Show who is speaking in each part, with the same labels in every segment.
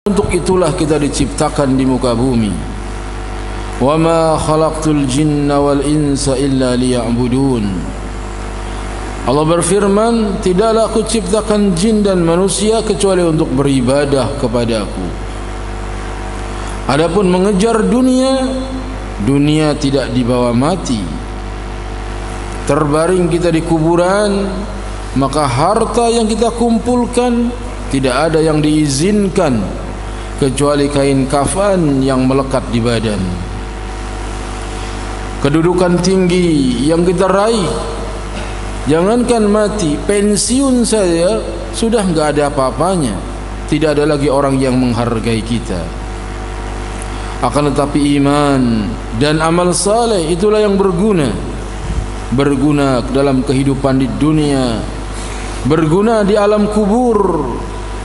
Speaker 1: Untuk itulah kita diciptakan di muka bumi. Wa ma khalaqtul jinna wal insa illa liya'budun. Allah berfirman, tidaklah aku ciptakan jin dan manusia kecuali untuk beribadah kepada-Aku. Adapun mengejar dunia, dunia tidak dibawa mati. Terbaring kita di kuburan, maka harta yang kita kumpulkan tidak ada yang diizinkan kecuali kain kafan yang melekat di badan. Kedudukan tinggi yang kita raih, jangankan mati, pensiun saja sudah enggak ada apa-apanya. Tidak ada lagi orang yang menghargai kita. Akan tetapi iman dan amal saleh itulah yang berguna. Berguna dalam kehidupan di dunia, berguna di alam kubur,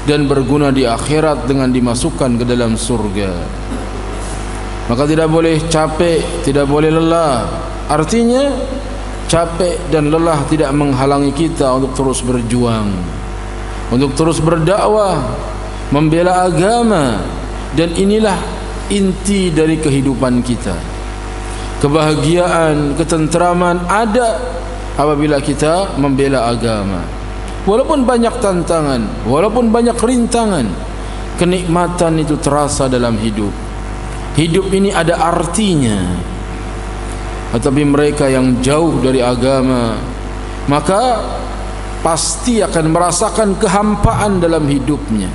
Speaker 1: dan berguna di akhirat dengan dimasukkan ke dalam surga. Maka tidak boleh capek, tidak boleh lelah. Artinya capek dan lelah tidak menghalangi kita untuk terus berjuang, untuk terus berdakwah, membela agama. Dan inilah inti dari kehidupan kita. Kebahagiaan, ketentraman ada apabila kita membela agama. Walaupun banyak tantangan, walaupun banyak rintangan, kenikmatan itu terasa dalam hidup. Hidup ini ada artinya. Tetapi mereka yang jauh dari agama, maka pasti akan merasakan kehampaan dalam hidupnya,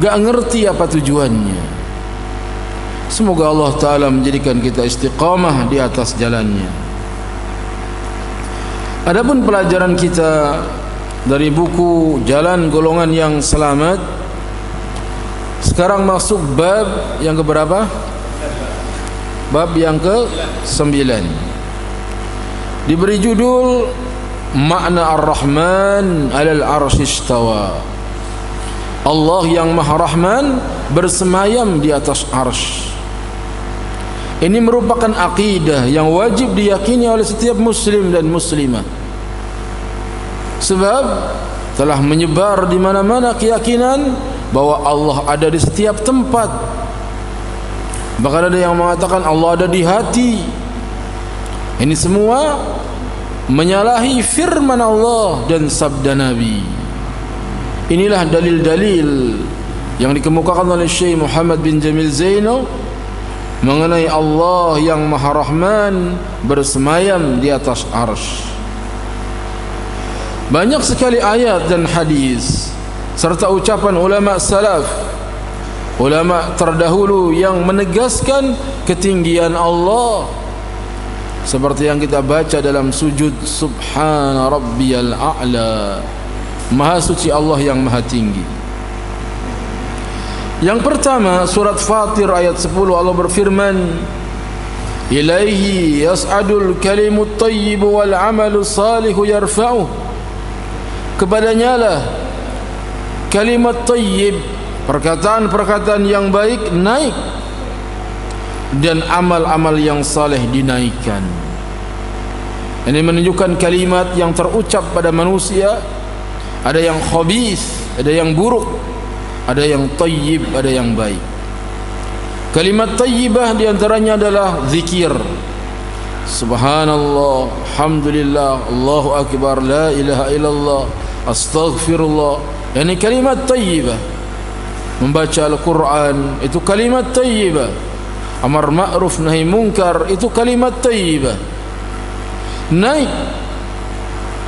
Speaker 1: gak ngerti apa tujuannya. Semoga Allah Ta'ala menjadikan kita istiqamah di atas jalannya. Adapun pelajaran kita dari buku Jalan Golongan yang Selamat, sekarang masuk bab yang keberapa? Bab yang ke-9. Diberi judul Makna Ar-Rahman 'alal 'arsy istawa. Allah yang Maha Rahman bersemayam di atas arsy. Ini merupakan akidah yang wajib diyakini oleh setiap muslim dan muslimah. Sebab telah menyebar di mana-mana keyakinan bahwa Allah ada di setiap tempat. Bahkan ada yang mengatakan Allah ada di hati. Ini semua menyalahi firman Allah dan sabda Nabi. Inilah dalil-dalil yang dikemukakan oleh Syekh Muhammad bin Jamil Zaino mengenai Allah yang Maha Rahman bersemayam di atas arsy. Banyak sekali ayat dan hadis serta ucapan ulama salaf, ulama terdahulu yang menegaskan ketinggian Allah, seperti yang kita baca dalam sujud, Subhana Rabbiyal A'la, Maha suci Allah yang maha tinggi. Yang pertama, surat Fatir ayat 10, Allah berfirman, Ilaihi yas'adul kalimut tayyibu wal amalu salihu yarfa'uh. Kepadanya lah kalimat tayyib, perkataan-perkataan yang baik naik, dan amal-amal yang saleh dinaikkan. Ini menunjukkan kalimat yang terucap pada manusia ada yang khabith, ada yang buruk, ada yang tayyib, ada yang baik. Kalimat tayyibah diantaranya adalah zikir, Subhanallah, Alhamdulillah, Allahu Akbar, La ilaha illallah, Astaghfirullah. Ini kalimat tayyibah. Membaca Al-Quran itu kalimat tayyibah. Amar ma'ruf nahi munkar itu kalimat tayyibah.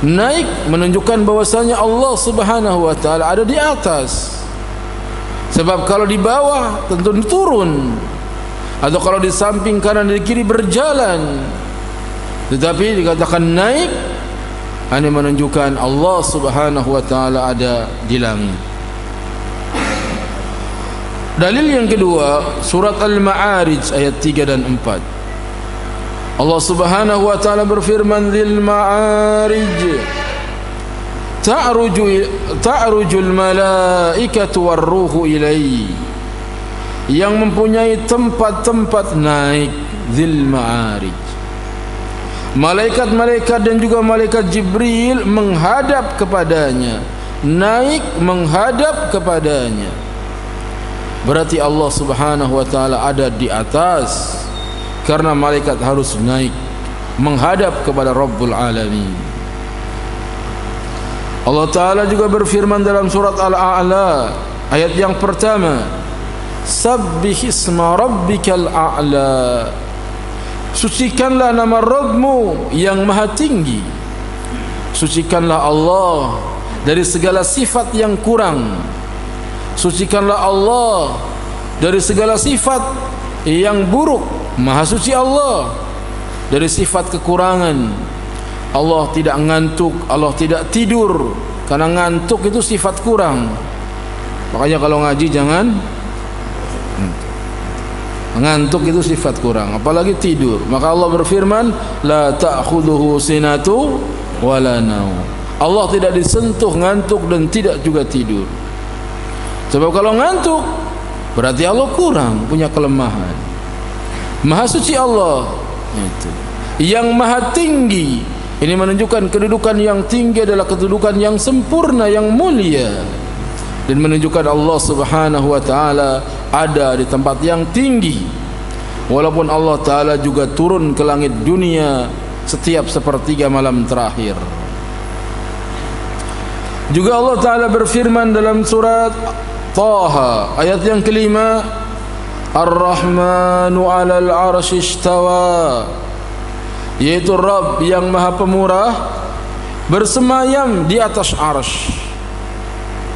Speaker 1: Naik menunjukkan bahwasanya Allah Subhanahu wa taala ada di atas. Sebab kalau di bawah tentu turun, atau kalau di samping kanan dan kiri berjalan. Tetapi dikatakan naik, ini menunjukkan Allah Subhanahu wa taala ada di langit. Dalil yang kedua, surat Al-Ma'arij ayat 3 dan 4. Allah Subhanahu wa taala berfirman, "Dzil Ma'arij ta'rujul malaikatu war-ruhu ilaihi." Yang mempunyai tempat-tempat naik, Dzil Ma'arij. Malaikat-malaikat dan juga malaikat Jibril menghadap kepadanya, naik menghadap kepadanya. berarti Allah Subhanahu wa taala ada di atas, karena malaikat harus naik menghadap kepada Rabbul Alamin. Allah Ta'ala juga berfirman dalam surat Al-A'la ayat yang pertama, Sabbih isma rabbikal a'la, sucikanlah nama Rabbmu yang maha tinggi. Sucikanlah Allah dari segala sifat yang kurang. Sucikanlah Allah dari segala sifat yang buruk. Maha suci Allah dari sifat kekurangan. Allah tidak ngantuk, Allah tidak tidur, karena ngantuk itu sifat kurang. Makanya kalau ngaji jangan ngantuk, itu sifat kurang, apalagi tidur. Maka Allah berfirman, la ta'khudhuhu sinatu wala naum. Allah tidak disentuh ngantuk dan tidak juga tidur. Sebab kalau ngantuk berarti Allah kurang, punya kelemahan. Maha suci Allah itu yang maha tinggi. Ini menunjukkan kedudukan yang tinggi adalah kedudukan yang sempurna, yang mulia, dan menunjukkan Allah Subhanahu wa taala ada di tempat yang tinggi. Walaupun Allah taala juga turun ke langit dunia setiap sepertiga malam terakhir. Juga Allah taala berfirman dalam surat Taha ayat yang kelima, Ar-Rahmanu 'alal 'arsy istawa, yaitu Rabb yang maha pemurah bersemayam di atas arsy.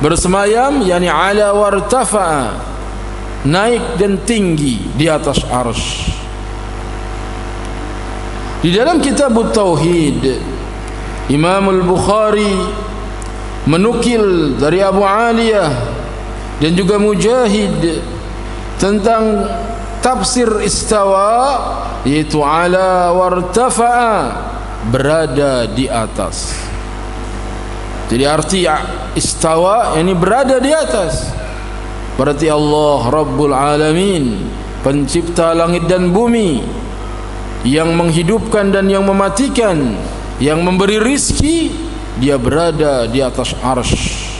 Speaker 1: Bersemayam yakni ala wartafa'a, naik dan tinggi di atas arsy. Di dalam kitab Tauhid, Imam Al-Bukhari menukil dari Abu Aliyah dan juga Mujahid tentang tafsir istawa, yaitu ala wartafa'a, berada di atas. Jadi arti istawa ini berada di atas. Berarti Allah Rabbul Alamin, pencipta langit dan bumi, yang menghidupkan dan yang mematikan, yang memberi rizki, dia berada di atas arsy.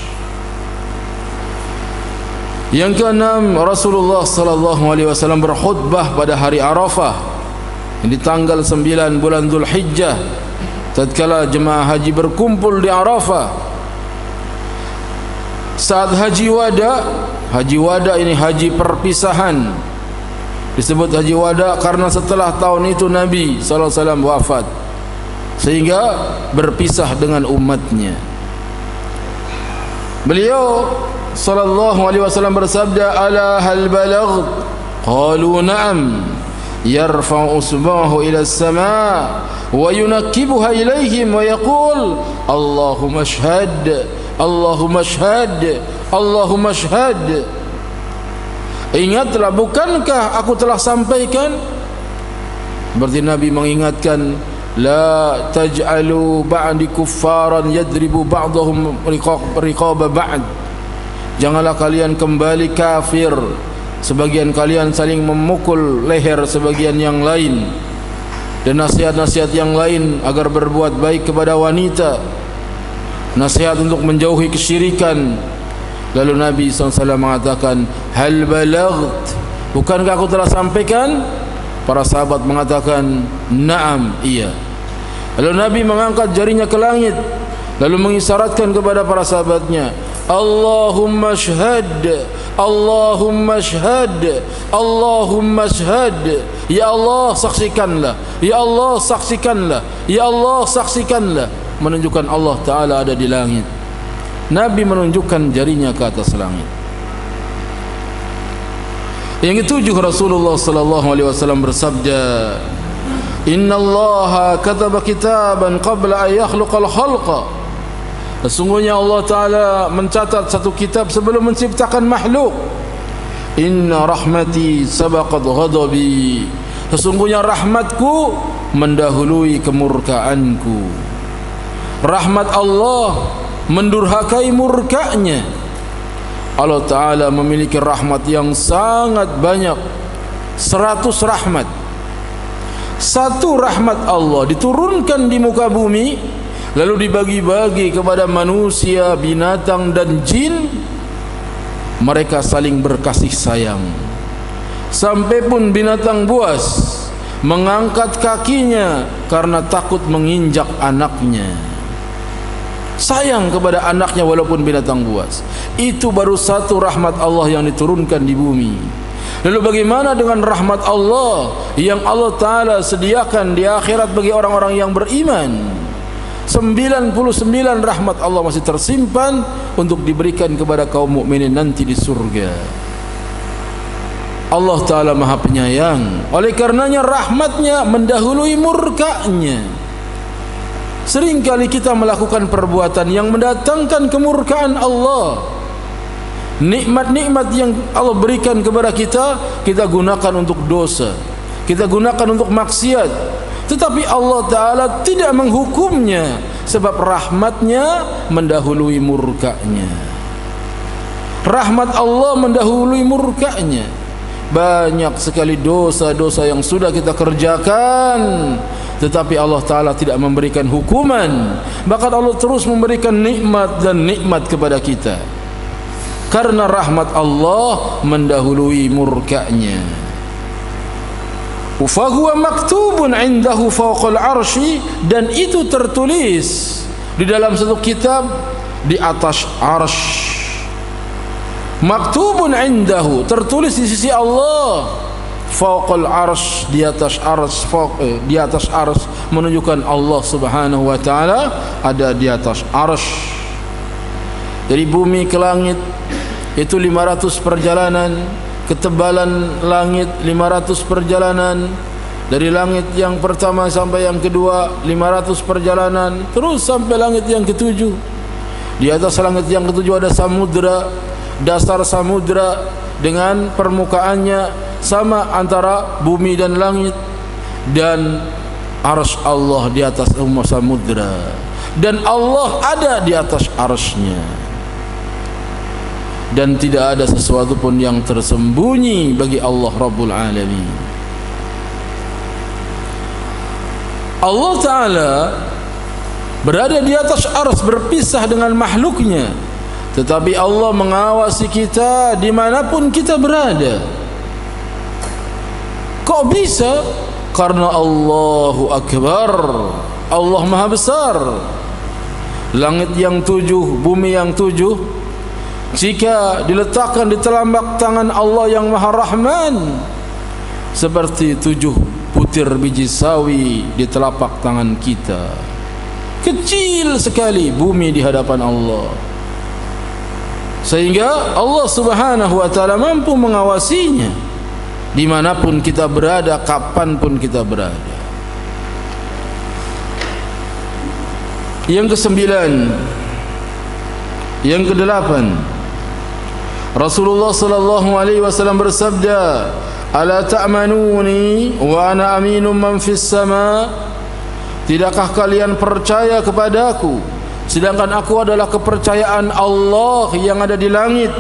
Speaker 1: Yang keenam, Rasulullah sallallahu alaihi wasallam berkhutbah pada hari Arafah, di tanggal 9 bulan Dzulhijjah, tatkala jemaah haji berkumpul di Arafah. Saat haji wada ini haji perpisahan. Disebut haji wada karena setelah tahun itu Nabi sallallahu alaihi wasallam wafat, sehingga berpisah dengan umatnya. Beliau sallallahu alaihi wasallam bersabda, ala hal balagh? Qalu na'am. Yarfa'u usbahu ila as-sama' wa yunakkibuha ilaihim wa yaqul Allahumma ashhad, Allahumma ashhad, Allahumma ashhad. Ingatlah, bukankah aku telah sampaikan? Berarti Nabi mengingatkan, la taj'alu ba'di kuffaran yadribu ba'dahum riqaba ba'd. Janganlah kalian kembali kafir, sebagian kalian saling memukul leher sebagian yang lain. Dan nasihat-nasihat yang lain agar berbuat baik kepada wanita, nasihat untuk menjauhi kesyirikan. Lalu Nabi SAW mengatakan, hal balaght, bukankah aku telah sampaikan? Para sahabat mengatakan, na'am, iya. Lalu Nabi mengangkat jarinya ke langit, lalu mengisyaratkan kepada para sahabatnya, Allahumma shahad, Allahumma shahad, Allahumma shahad. Ya Allah, saksikanlah, ya Allah, saksikanlah, ya Allah, saksikanlah. Menunjukkan Allah Ta'ala ada di langit. Nabi menunjukkan jarinya ke atas langit. Yang ketujuh, Rasulullah sallallahu alaihi wasallam bersabda, Innallaha kataba kitaban qabla an yakhluqal khalqa. Sesungguhnya Allah Ta'ala mencatat satu kitab sebelum menciptakan makhluk. Inna rahmati sabaqat ghadabi. Sesungguhnya rahmatku mendahului kemurkaanku. Rahmat Allah mendurhakai murkanya. Allah Ta'ala memiliki rahmat yang sangat banyak, 100 rahmat. Satu rahmat Allah diturunkan di muka bumi, lalu dibagi-bagi kepada manusia, binatang dan jin, mereka saling berkasih sayang. Sampai pun binatang buas mengangkat kakinya karena takut menginjak anaknya. Sayang kepada anaknya walaupun binatang buas. Itu baru satu rahmat Allah yang diturunkan di bumi. Lalu bagaimana dengan rahmat Allah yang Allah Ta'ala sediakan di akhirat bagi orang-orang yang beriman? 99 rahmat Allah masih tersimpan untuk diberikan kepada kaum mukminin nanti di surga. Allah Ta'ala Maha Penyayang. Oleh karenanya rahmatnya mendahului murkanya. Seringkali kita melakukan perbuatan yang mendatangkan kemurkaan Allah. Nikmat-nikmat yang Allah berikan kepada kita, kita gunakan untuk dosa, kita gunakan untuk maksiat. Tetapi Allah Ta'ala tidak menghukumnya, sebab rahmatnya mendahului murkanya. Rahmat Allah mendahului murkanya. Banyak sekali dosa-dosa yang sudah kita kerjakan, tetapi Allah Ta'ala tidak memberikan hukuman. Bahkan Allah terus memberikan nikmat dan nikmat kepada kita, karena rahmat Allah mendahului murkanya. Fahuwa maktubun indahu fawqal arsy, dan itu tertulis di dalam satu kitab di atas arsy. Maktubun indahu, tertulis di sisi Allah. Fawqal arsy, di atas arsy. Di atas arsy menunjukkan Allah Subhanahu wa taala ada di atas arsy. Dari bumi ke langit itu 500 perjalanan, ketebalan langit 500 perjalanan, dari langit yang pertama sampai yang kedua 500 perjalanan, terus sampai langit yang ketujuh. Di atas langit yang ketujuh ada samudra, dasar samudra dengan permukaannya sama antara bumi dan langit, dan arsy Allah di atas samudra, dan Allah ada di atas arsy-Nya. Dan tidak ada sesuatu pun yang tersembunyi bagi Allah Rabbul Alamin. Allah Ta'ala berada di atas arsy, berpisah dengan makhluknya, tetapi Allah mengawasi kita dimanapun kita berada. Kok bisa? Karena Allahu Akbar, Allah Maha Besar. Langit yang 7, bumi yang 7, jika diletakkan di telapak tangan Allah yang Maha Rahman, seperti 7 butir biji sawi di telapak tangan kita. Kecil sekali bumi di hadapan Allah, sehingga Allah Subhanahu wa ta'ala mampu mengawasinya dimanapun kita berada, kapanpun kita berada. Yang ke-9, yang ke-8, Rasulullah sallallahu alaihi wasallam bersabda, "Ala ta'manuni wa ana aminun man fis sama?" Tidakkah kalian percaya kepadaku sedangkan aku adalah kepercayaan Allah yang ada di langit?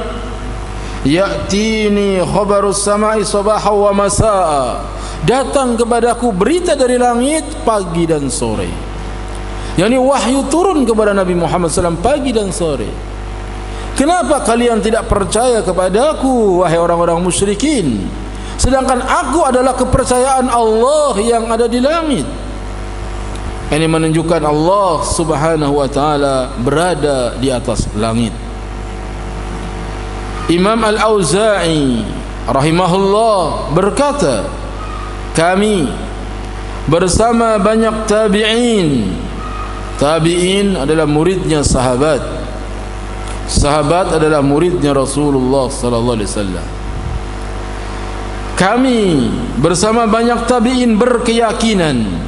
Speaker 1: Ya'tini khabarus sama'i sabaha wa masaa, datang kepadaku berita dari langit pagi dan sore. yakni wahyu turun kepada Nabi Muhammad SAW pagi dan sore. Kenapa kalian tidak percaya kepadaku, wahai orang-orang musyrikin, sedangkan aku adalah kepercayaan Allah yang ada di langit? Ini menunjukkan Allah Subhanahu wa taala berada di atas langit. Imam Al-Auza'i rahimahullah berkata, kami bersama banyak tabi'in. Tabi'in adalah muridnya sahabat. Sahabat adalah muridnya Rasulullah sallallahu alaihi wasallam. Kami bersama banyak tabi'in berkeyakinan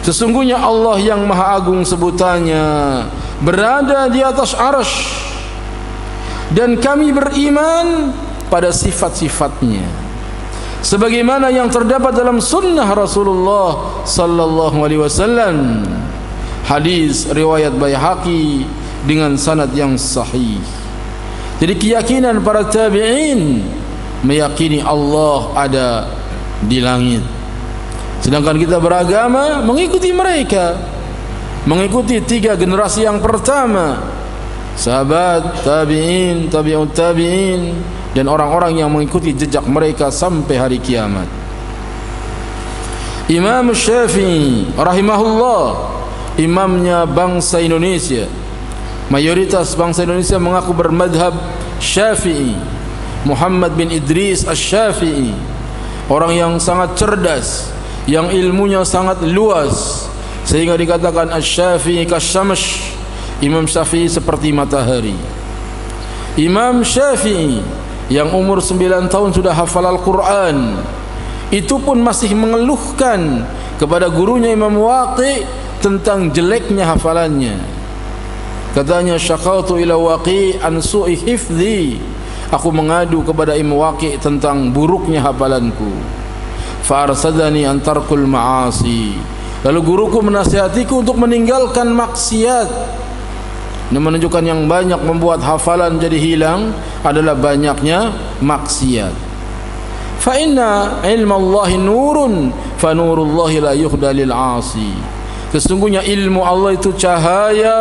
Speaker 1: sesungguhnya Allah yang maha agung sebutannya berada di atas arsy, dan kami beriman pada sifat-sifatnya sebagaimana yang terdapat dalam sunnah Rasulullah sallallahu alaihi wasallam. Hadis riwayat Baihaqi dengan sanad yang sahih. Jadi keyakinan para tabi'in meyakini Allah ada di langit, sedangkan kita beragama mengikuti mereka, mengikuti 3 generasi yang pertama, sahabat, tabi'in, tabi'ut tabi'in, dan orang-orang yang mengikuti jejak mereka sampai hari kiamat. Imam Syafi'i rahimahullah, imamnya bangsa Indonesia. Mayoritas bangsa Indonesia mengaku bermadhab Syafi'i. Muhammad bin Idris Asy-Syafi'i, orang yang sangat cerdas, yang ilmunya sangat luas, sehingga dikatakan Asy-Syafi'i kasyamsh, Imam Syafi'i seperti matahari. Imam Syafi'i yang umur 9 tahun sudah hafal Al-Quran, itu pun masih mengeluhkan kepada gurunya Imam Waqi tentang jeleknya hafalannya. Katanya, syaqautu ila Waqi an su'i hifdhi, aku mengadu kepada Imam Waqi tentang buruknya hafalanku. Fa arsadani an tarkul ma'asi, lalu guruku menasihatiku untuk meninggalkan maksiat. Ini menunjukkan yang banyak membuat hafalan jadi hilang adalah banyaknya maksiat. Fa inna ilmallahi nurun fa nurullahi la yukhda lil 'asi. Sesungguhnya ilmu Allah itu cahaya,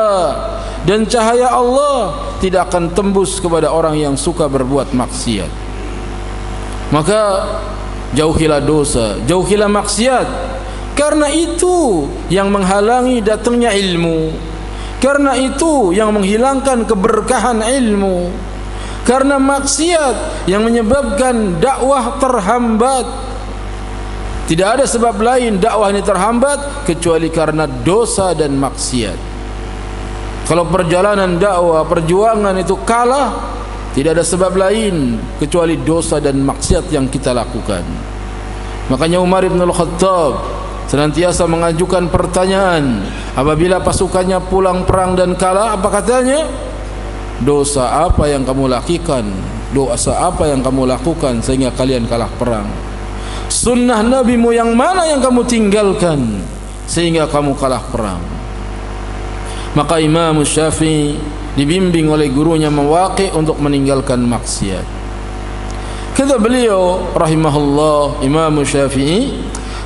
Speaker 1: dan cahaya Allah tidak akan tembus kepada orang yang suka berbuat maksiat. Maka jauhilah dosa, jauhilah maksiat, karena itu yang menghalangi datangnya ilmu. Karena itu yang menghilangkan keberkahan ilmu. Karena maksiat yang menyebabkan dakwah terhambat. Tidak ada sebab lain dakwah ini terhambat kecuali karena dosa dan maksiat. Kalau perjalanan dakwah, perjuangan itu kalah, tidak ada sebab lain kecuali dosa dan maksiat yang kita lakukan. Makanya Umar bin Al-Khattab senantiasa mengajukan pertanyaan apabila pasukannya pulang perang dan kalah. Apa katanya? Dosa apa yang kamu lakukan? Dosa apa yang kamu lakukan sehingga kalian kalah perang? Sunnah nabimu yang mana yang kamu tinggalkan sehingga kamu kalah perang? Maka Imam Syafi'i dibimbing oleh gurunya Waqi untuk meninggalkan maksiat. Kata beliau rahimahullah, Imam Syafi'i,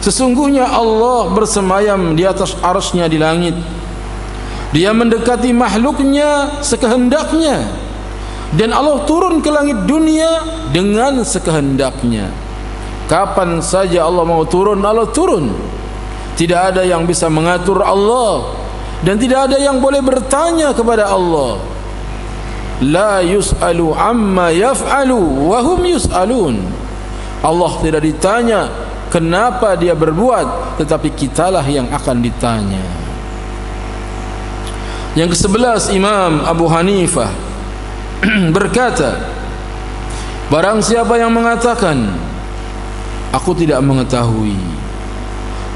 Speaker 1: sesungguhnya Allah bersemayam di atas arsy-Nya di langit. Dia mendekati makhluknya sekehendaknya, dan Allah turun ke langit dunia dengan sekehendaknya. Kapan saja Allah mau turun, Allah turun. Tidak ada yang bisa mengatur Allah, dan tidak ada yang boleh bertanya kepada Allah. La yus'alu amma yaf'alu wa hum yus'alun. Allah tidak ditanya kenapa dia berbuat, tetapi kitalah yang akan ditanya. Yang ke-11, Imam Abu Hanifah berkata, barang siapa yang mengatakan aku tidak mengetahui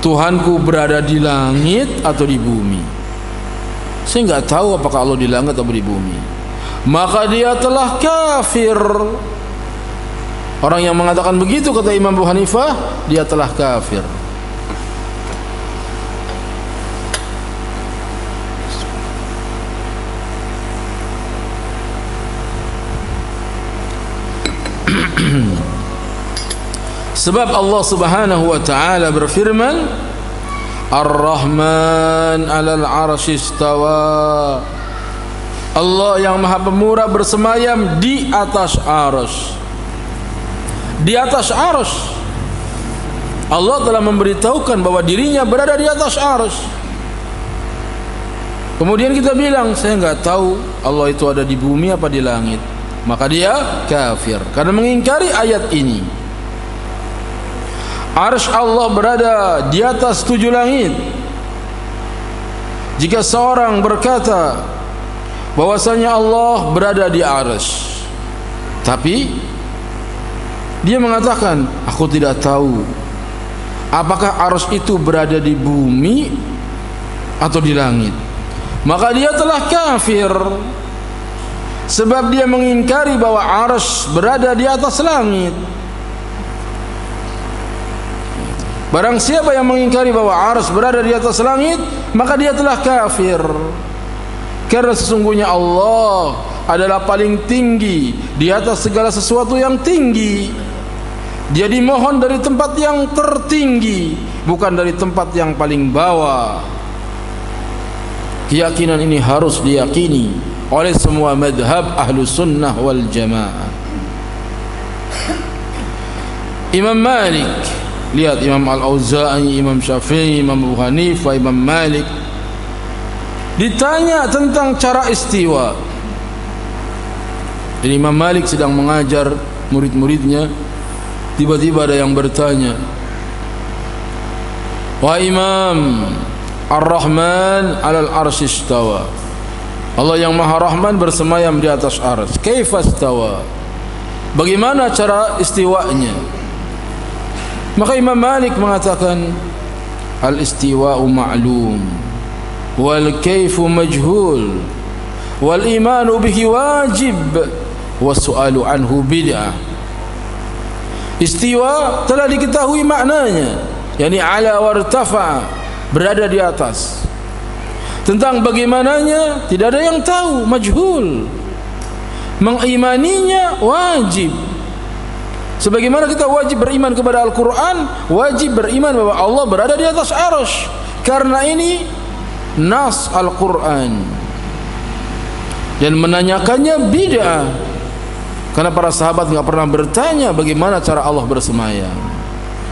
Speaker 1: Tuhanku berada di langit atau di bumi, saya enggak tahu apakah Allah di langit atau di bumi, maka dia telah kafir. Orang yang mengatakan begitu, kata Imam Abu Hanifah, dia telah kafir. Sebab Allah Subhanahu wa taala berfirman, Ar-Rahman 'alal 'arsy istawa. Allah yang Maha Pemurah bersemayam di atas arsy. Di atas arsy. Allah telah memberitahukan bahwa dirinya berada di atas arsy. Kemudian kita bilang, saya enggak tahu Allah itu ada di bumi apa di langit, maka dia kafir karena mengingkari ayat ini. Arsy Allah berada di atas 7 langit. Jika seorang berkata bahwasanya Allah berada di arsy, tapi dia mengatakan aku tidak tahu apakah arsy itu berada di bumi atau di langit, maka dia telah kafir, sebab dia mengingkari bahwa arsy berada di atas langit. Barang siapa yang mengingkari bahwa arsy berada di atas langit, maka dia telah kafir. Karena sesungguhnya Allah adalah paling tinggi di atas segala sesuatu yang tinggi. Dia dimohon dari tempat yang tertinggi, bukan dari tempat yang paling bawah. Keyakinan ini harus diyakini oleh semua madhab ahlu sunnah wal jamaah. Imam Malik, lihat Imam Al-Auza'i, Imam Syafi'i, Imam Abu Hanifah, Imam Malik ditanya tentang cara istiwa. Jadi Imam Malik sedang mengajar murid-muridnya, tiba-tiba ada yang bertanya, "Wahai Imam, Ar-Rahman 'alal arsy istawa." Allah yang Maha Rahman bersemayam di atas arsy. Kaifa istawa? Bagaimana cara istiwanya? Maka Imam Malik mengatakan, "Al-istiwa'u ma'lum wal kaifu majhul wal imanu bihi wajib was su'alu anhu bid'ah." Istiwa telah diketahui maknanya, yakni ala wartafa, berada di atas. Tentang bagaimananya tidak ada yang tahu, majhul. Mengimaninya wajib. Sebagaimana kita wajib beriman kepada Al-Quran, wajib beriman bahwa Allah berada di atas arsy. Karena ini nas Al-Quran. Dan menanyakannya bid'ah. Karena para sahabat tidak pernah bertanya bagaimana cara Allah bersemayam.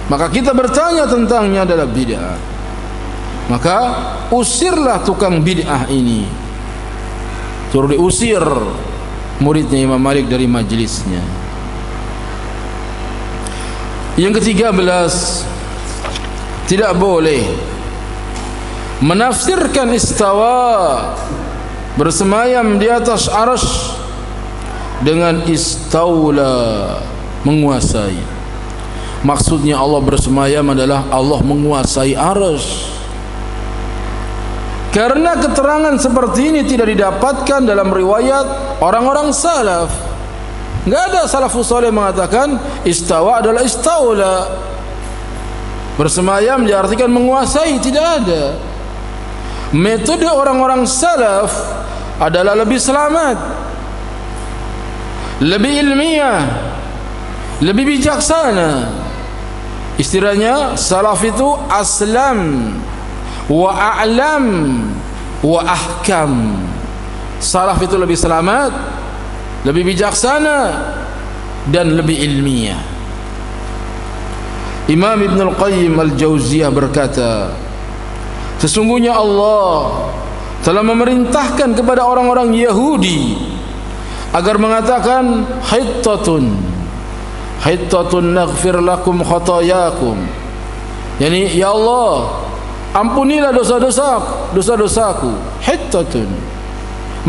Speaker 1: Maka kita bertanya tentangnya adalah bid'ah. Maka usirlah tukang bid'ah ini. Suruh diusir muridnya Imam Malik dari majlisnya. Yang ke-13, tidak boleh menafsirkan istawa, bersemayam di atas arsy, dengan istaula, menguasai. Maksudnya Allah bersemayam adalah Allah menguasai arsy. Karena keterangan seperti ini tidak didapatkan dalam riwayat orang-orang salaf. Enggak ada salafus saleh mengatakan istawa adalah istaula. Bersemayam diartikan menguasai, tidak ada. Metode orang-orang salaf adalah lebih selamat, lebih ilmiah, lebih bijaksana. Istilahnya salaf itu aslam wa a'lam wa ahkam. Salaf itu lebih selamat, lebih bijaksana, dan lebih ilmiah. Imam Ibn Al-Qayyim Al-Jauziyah berkata, sesungguhnya Allah telah memerintahkan kepada orang-orang Yahudi agar mengatakan hittatun naghfir lakum khatayakum, yani ya Allah, ampunilah dosa-dosaku, hittatun,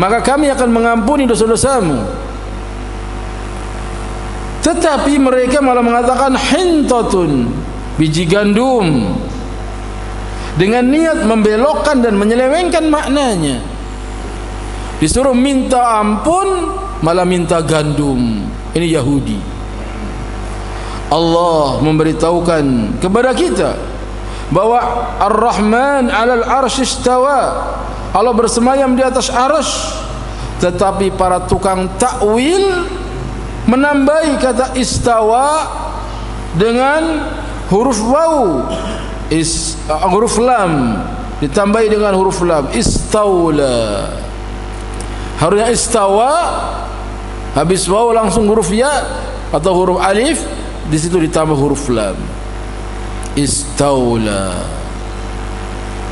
Speaker 1: maka kami akan mengampuni dosa-dosamu. Tetapi mereka malah mengatakan hintatun, biji gandum, dengan niat membelokkan dan menyelewengkan maknanya. Disuruh minta ampun malah minta gandum. Ini Yahudi. Allah memberitahukan kepada kita bahwa Ar-Rahman 'alal arsy istawa, Allah bersemayam di atas arsy. Tetapi para tukang takwil menambahi kata istawa dengan huruf waw, huruf lam ditambahi dengan huruf lam, istaula. Harusnya istawa, habis waw langsung huruf ya atau huruf alif, di situ ditambah huruf lam, istaula.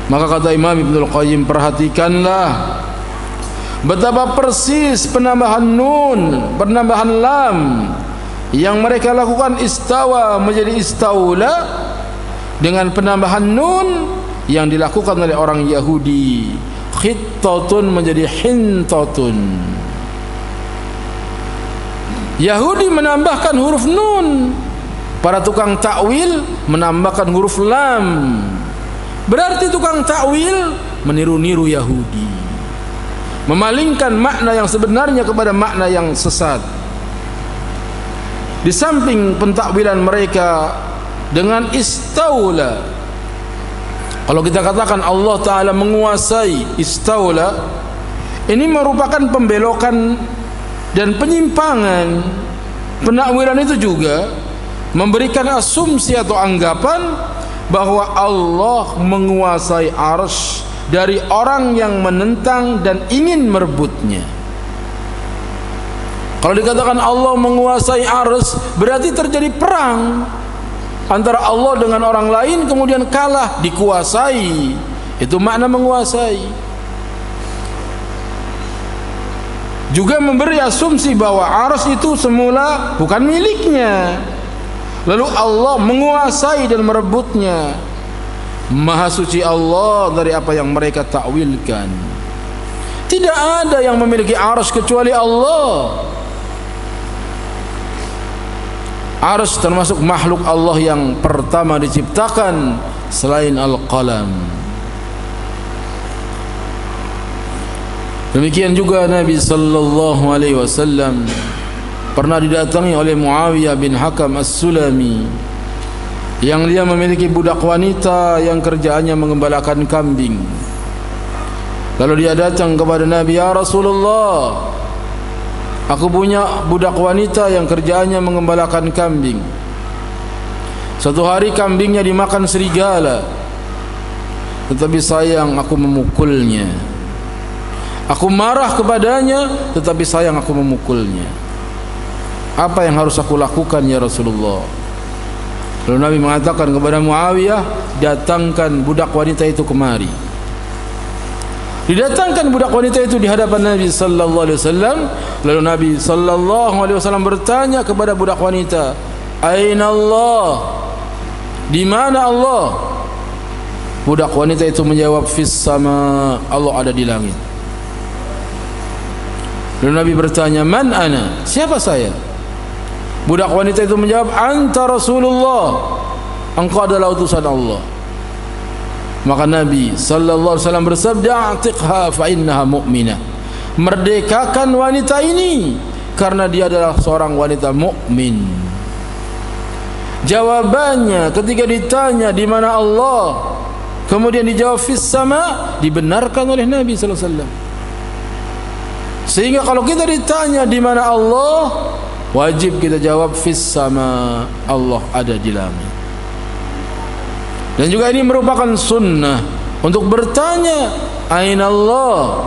Speaker 1: Maka kata Imam Ibnul Qayyim, perhatikanlah betapa persis penambahan nun, penambahan lam yang mereka lakukan istawa menjadi istaula dengan penambahan nun yang dilakukan oleh orang Yahudi, khittatun menjadi hintatun. Yahudi menambahkan huruf nun, para tukang takwil menambahkan huruf lam. Berarti tukang takwil meniru-niru Yahudi, memalingkan makna yang sebenarnya kepada makna yang sesat. Di samping pentakwilan mereka dengan istaula, kalau kita katakan Allah Ta'ala menguasai istaula, ini merupakan pembelokan dan penyimpangan. Penakwilan itu juga memberikan asumsi atau anggapan bahwa Allah menguasai arsy dari orang yang menentang dan ingin merebutnya. Kalau dikatakan Allah menguasai arsy, berarti terjadi perang antara Allah dengan orang lain, kemudian kalah, dikuasai. Itu makna menguasai. Juga memberi asumsi bahwa arsy itu semula bukan miliknya, lalu Allah menguasai dan merebutnya. Maha suci Allah dari apa yang mereka takwilkan. Tidak ada yang memiliki arsy kecuali Allah. Arsy termasuk makhluk Allah yang pertama diciptakan selain Al-Qalam. Demikian juga Nabi sallallahu alaihi wasallam pernah didatangi oleh Muawiyah bin Hakam As-Sulami yang dia memiliki budak wanita yang kerjaannya mengembalakan kambing. Lalu dia datang kepada Nabi, "Ya Rasulullah, aku punya budak wanita yang kerjaannya mengembalakan kambing. Suatu hari kambingnya dimakan serigala, tetapi sayang aku memukulnya. Aku marah kepadanya, tetapi sayang aku memukulnya. Apa yang harus aku lakukan ya Rasulullah?" Lalu Nabi mengatakan kepada Muawiyah, "Datangkan budak wanita itu kemari." Didatangkan budak wanita itu di hadapan Nabi sallallahu alaihi wasallam. Lalu Nabi sallallahu alaihi wasallam bertanya kepada budak wanita, "Aina Allah?" Di mana Allah? Budak wanita itu menjawab, "Fis sama." Allah ada di langit. Lalu Nabi bertanya, "Man ana?" Siapa saya? Budak wanita itu menjawab, "Anta Rasulullah." Engkau adalah utusan Allah. Maka Nabi sallallahu alaihi wasallam bersabda, "Atiqha fa innaha mu'minah." Merdekakan wanita ini karena dia adalah seorang wanita mukmin. Jawabannya ketika ditanya di mana Allah, kemudian dijawab fis sama, dibenarkan oleh Nabi sallallahu alaihi wasallam. Sehingga kalau kita ditanya di mana Allah, wajib kita jawab fis sama, Allah ada di langit. Dan juga ini merupakan sunnah untuk bertanya aina Allah.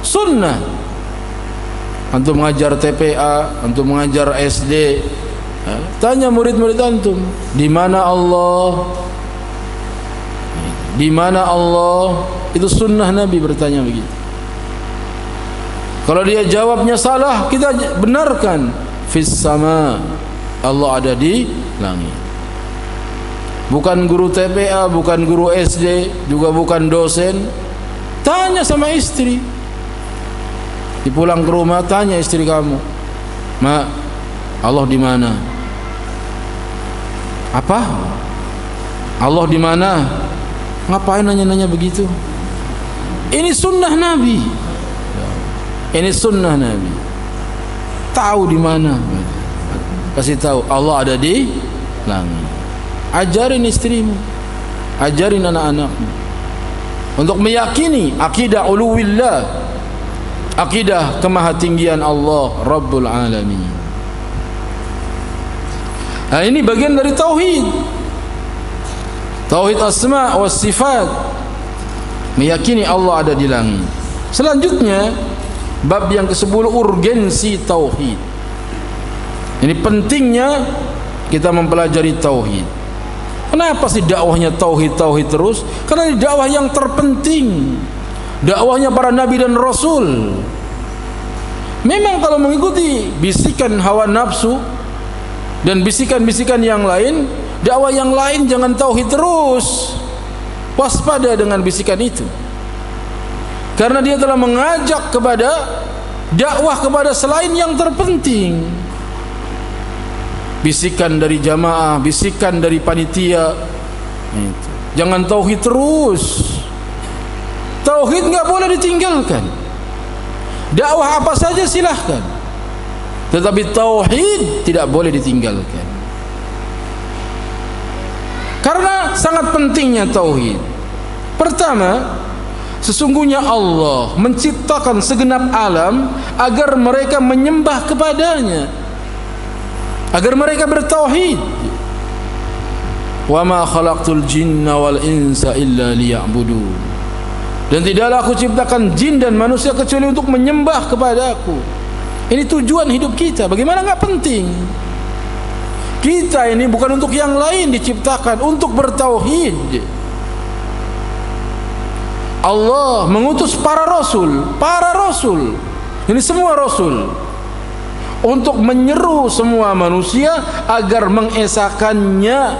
Speaker 1: Sunnah. Antum mengajar TPA, antum mengajar SD, tanya murid-murid antum, di mana Allah? Di mana Allah? Itu sunnah Nabi bertanya begitu. Kalau dia jawabnya salah, kita benarkan fis sama, Allah ada di langit. Bukan guru TPA, bukan guru SD, juga bukan dosen. Tanya sama istri. Dipulang ke rumah, tanya istri kamu, "Ma, Allah di mana?" "Apa? Allah di mana?" Ngapain nanya-nanya begitu? Ini sunnah Nabi. Ini sunnah Nabi. Tahu di mana? Kasih tahu, Allah ada di langit. Ajarin istrimu, ajarin anak-anakmu untuk meyakini akidah uluwillah, akidah kemahatinggian Allah Rabbul Alamin. Nah, ini bagian dari tauhid. Tauhid asma wa sifat, meyakini Allah ada di langit. Selanjutnya bab yang ke-10, urgensi tauhid. Ini pentingnya kita mempelajari tauhid. Kenapa sih dakwahnya tauhid terus? Karena ini dakwah yang terpenting, dakwahnya para nabi dan rasul. Memang kalau mengikuti bisikan hawa nafsu dan bisikan-bisikan yang lain, dakwah yang lain jangan tauhid terus. Waspada dengan bisikan itu, karena dia telah mengajak kepada dakwah kepada selain yang terpenting. Bisikan dari jamaah, bisikan dari panitia. Jangan tauhid terus. Tauhid nggak boleh ditinggalkan. Dakwah apa saja silahkan, tetapi tauhid tidak boleh ditinggalkan. Karena sangat pentingnya tauhid. Pertama, sesungguhnya Allah menciptakan segenap alam agar mereka menyembah kepadanya, agar mereka bertauhid. Wa ma khalaqtul jinna wal insa illa liya'budun. Dan tidaklah aku ciptakan jin dan manusia kecuali untuk menyembah kepada aku. Ini tujuan hidup kita. Bagaimana nggak penting? Kita ini bukan untuk yang lain diciptakan, untuk bertauhid. Allah mengutus para rasul. Ini semua rasul untuk menyeru semua manusia agar mengesakannya.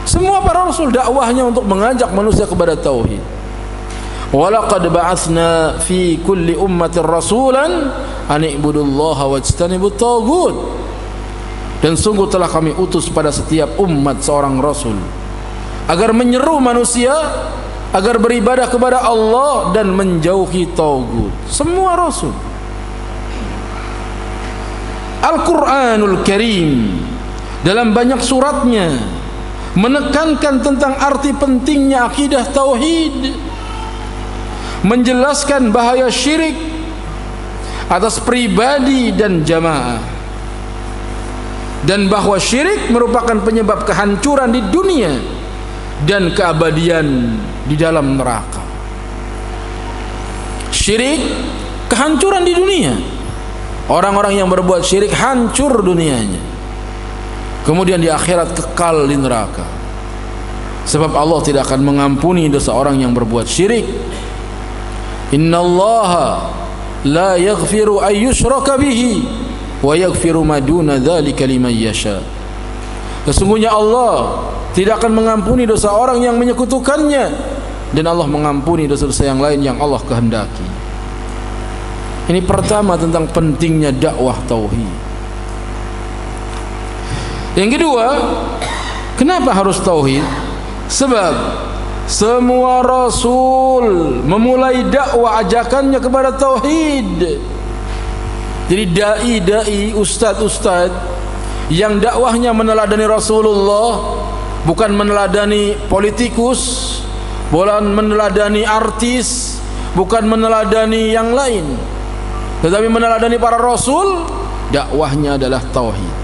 Speaker 1: Semua para rasul dakwahnya untuk mengajak manusia kepada tauhid. Walaqad ba'atsna fi kulli ummatin rasulan an i'budullaha wajtanibut taghut. Dan sungguh telah kami utus pada setiap umat seorang rasul agar menyeru manusia agar beribadah kepada Allah dan menjauhi taghut. Semua rasul. Al-Qur'anul Karim dalam banyak suratnya menekankan tentang arti pentingnya akidah tauhid, menjelaskan bahaya syirik atas pribadi dan jamaah, dan bahwa syirik merupakan penyebab kehancuran di dunia dan keabadian di dalam neraka. Syirik, kehancuran di dunia. Orang-orang yang berbuat syirik hancur dunianya, kemudian di akhirat kekal di neraka. Sebab Allah tidak akan mengampuni dosa orang yang berbuat syirik. Innallaha la yaghfiru ay yushraka bihi wa yaghfiru ma duna dzalika liman yasha. Sesungguhnya Allah tidak akan mengampuni dosa orang yang menyekutukannya, dan Allah mengampuni dosa-dosa yang lain yang Allah kehendaki. Ini pertama tentang pentingnya dakwah tauhid. Yang kedua, kenapa harus tauhid? Sebab semua rasul memulai dakwah ajakannya kepada tauhid. Jadi dai-dai, ustad-ustad yang dakwahnya meneladani Rasulullah, bukan meneladani politikus, bukan meneladani artis, bukan meneladani yang lain, tetapi meneladani para rasul. Dakwahnya adalah tauhid.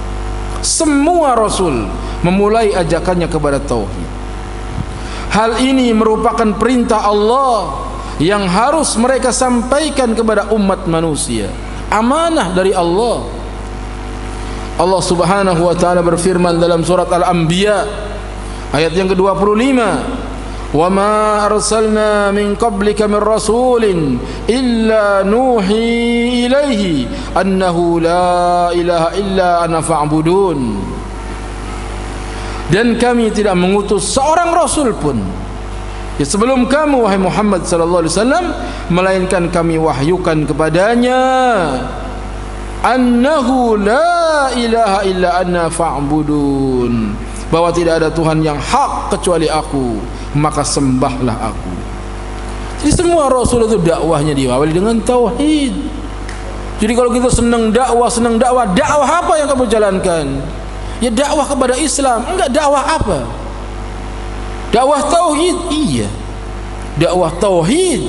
Speaker 1: Semua rasul memulai ajakannya kepada tauhid. Hal ini merupakan perintah Allah yang harus mereka sampaikan kepada umat manusia. Amanah dari Allah. Allah Subhanahu wa taala berfirman dalam surat Al-Anbiya ayat yang ke-25, "Wa ma arsalna min qablika min rasulin illa nuhi ilaihi annahu la ilaha illa ana fa'budun." Dan kami tidak mengutus seorang rasul pun sebelum kamu wahai Muhammad sallallahu alaihi wasallam, melainkan kami wahyukan kepadanya annahu la ilaha illa anna fa'budun, bahwa tidak ada Tuhan yang hak kecuali aku, maka sembahlah aku. Jadi semua rasul itu dakwahnya diawali dengan tauhid. Jadi kalau kita senang dakwah, dakwah apa yang kamu jalankan? Ya dakwah kepada Islam. Enggak, dakwah apa? Dakwah tauhid. Iya, dakwah tauhid.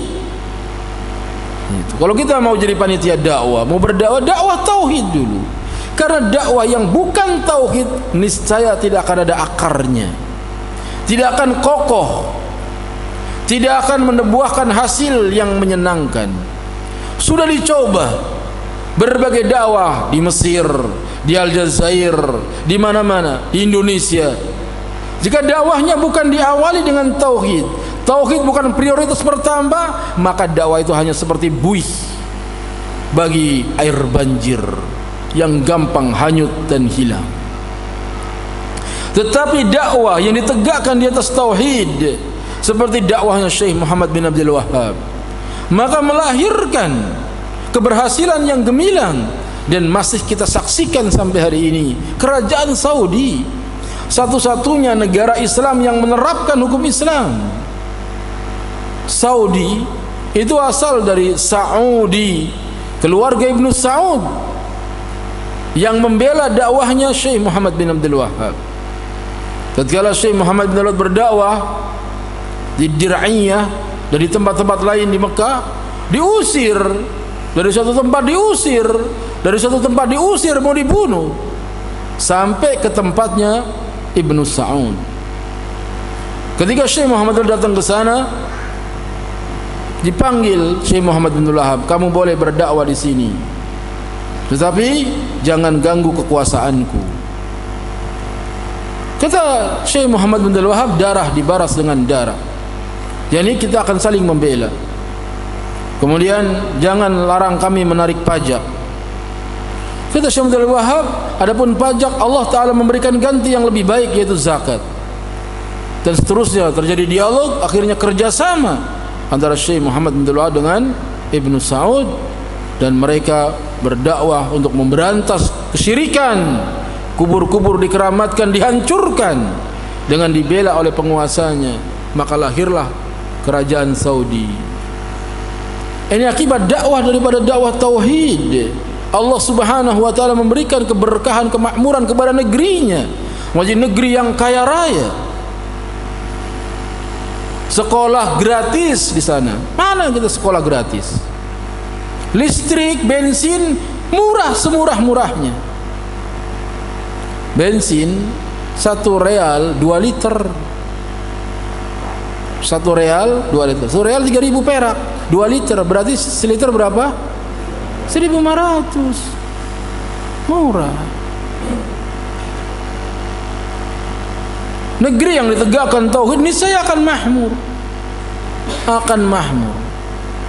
Speaker 1: Itu. Kalau kita mau jadi panitia dakwah, mau berdakwah, dakwah tauhid dulu. Karena dakwah yang bukan tauhid niscaya tidak akan ada akarnya, tidak akan kokoh, tidak akan membuahkan hasil yang menyenangkan. Sudah dicoba berbagai dakwah di Mesir, di Aljazair, di mana-mana, di Indonesia. Jika dakwahnya bukan diawali dengan tauhid, tauhid bukan prioritas pertama, maka dakwah itu hanya seperti buih bagi air banjir yang gampang hanyut dan hilang. Tetapi dakwah yang ditegakkan di atas tauhid, seperti dakwahnya Syekh Muhammad bin Abdul Wahhab, maka melahirkan keberhasilan yang gemilang. Dan masih kita saksikan sampai hari ini. Kerajaan Saudi, satu-satunya negara Islam yang menerapkan hukum Islam. Saudi itu asal dari Saudi, keluarga Ibnu Saud, yang membela dakwahnya Syekh Muhammad bin Abdul Wahhab. Tatkala Syekh Muhammad bin Abdul Wahhab berdakwah di Dir'iyah dan di tempat-tempat lain di Mekah, diusir dari suatu tempat, dari suatu tempat diusir, mau dibunuh, sampai ke tempatnya Ibnu Saud. Ketika Syekh Muhammad datang ke sana, dipanggil Syekh Muhammad bin Wahhab, kamu boleh berdakwah di sini. tetapi jangan ganggu kekuasaanku. Kata Syekh Muhammad bin Abdul Wahab, darah dibaras dengan darah. Jadi kita akan saling membela. Kemudian jangan larang kami menarik pajak. Kata Syekh Abdul Wahab, adapun pajak Allah Ta'ala memberikan ganti yang lebih baik, yaitu zakat. Dan seterusnya terjadi dialog, akhirnya kerjasama antara Syekh Muhammad bin Abdul Wahab dengan Ibnu Saud, dan mereka berdakwah untuk memberantas kesyirikan. Kubur-kubur dikeramatkan, dihancurkan dengan dibela oleh penguasanya. Maka lahirlah kerajaan Saudi. Ini akibat dakwah daripada dakwah tauhid. Allah Subhanahu wa taala memberikan keberkahan, kemakmuran kepada negerinya. Menjadi negeri yang kaya raya. Sekolah gratis di sana. Mana kita sekolah gratis? Listrik, bensin murah, semurah-murahnya. Bensin 1 real 2 liter. 1 real 2 liter. 1 real 3.000 perak. 2 liter berarti seliter berapa? 1.500. Murah. Negeri yang ditegakkan tauhid niscaya akan makmur. Akan makmur.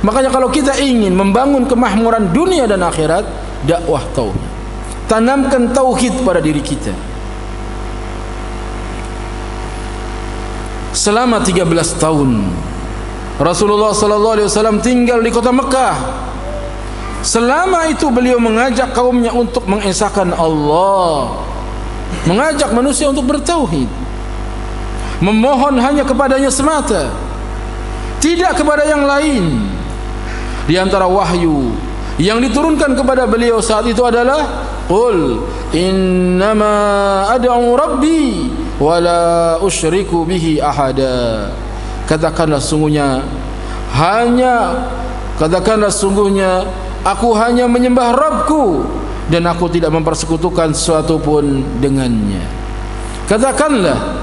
Speaker 1: Makanya kalau kita ingin membangun kemakmuran dunia dan akhirat, dakwah tauhid. Tanamkan tauhid pada diri kita. Selama 13 tahun Rasulullah sallallahu alaihi wasallam tinggal di kota Mekah. Selama itu beliau mengajak kaumnya untuk mengesahkan Allah, mengajak manusia untuk bertauhid, memohon hanya kepadanya semata, tidak kepada yang lain. Di antara wahyu yang diturunkan kepada beliau saat itu adalah Qul innama ad'u rabbi wala usyriku bihi ahada. Katakanlah sungguhnya aku hanya menyembah Rabbku dan aku tidak mempersekutukan sesuatu pun dengannya. Katakanlah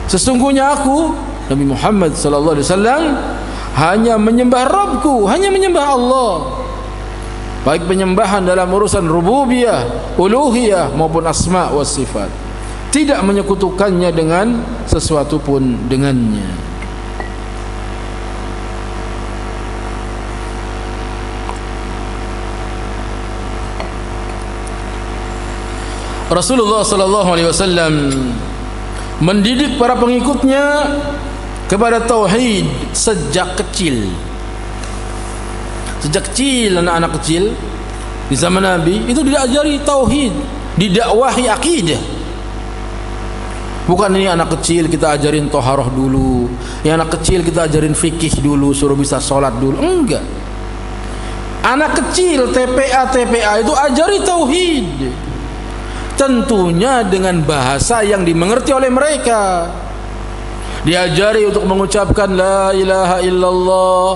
Speaker 1: sesungguhnya aku Nabi Muhammad sallallahu alaihi wasallam hanya menyembah Rabbku, hanya menyembah Allah. Baik penyembahan dalam urusan rububiyah, uluhiyah maupun asma wa sifat. Tidak menyekutukannya dengan sesuatu pun dengannya. Rasulullah sallallahu alaihi wasallam mendidik para pengikutnya kepada tauhid sejak kecil. Sejak kecil, anak-anak kecil di zaman Nabi itu diajari tauhid, didakwahi akidah. Bukan ini anak kecil kita ajarin toharoh dulu, yang anak kecil kita ajarin fikih dulu, suruh bisa sholat dulu. Enggak. Anak kecil TPA itu ajari tauhid. Tentunya dengan bahasa yang dimengerti oleh mereka. Diajari untuk mengucapkan la ilaha illallah,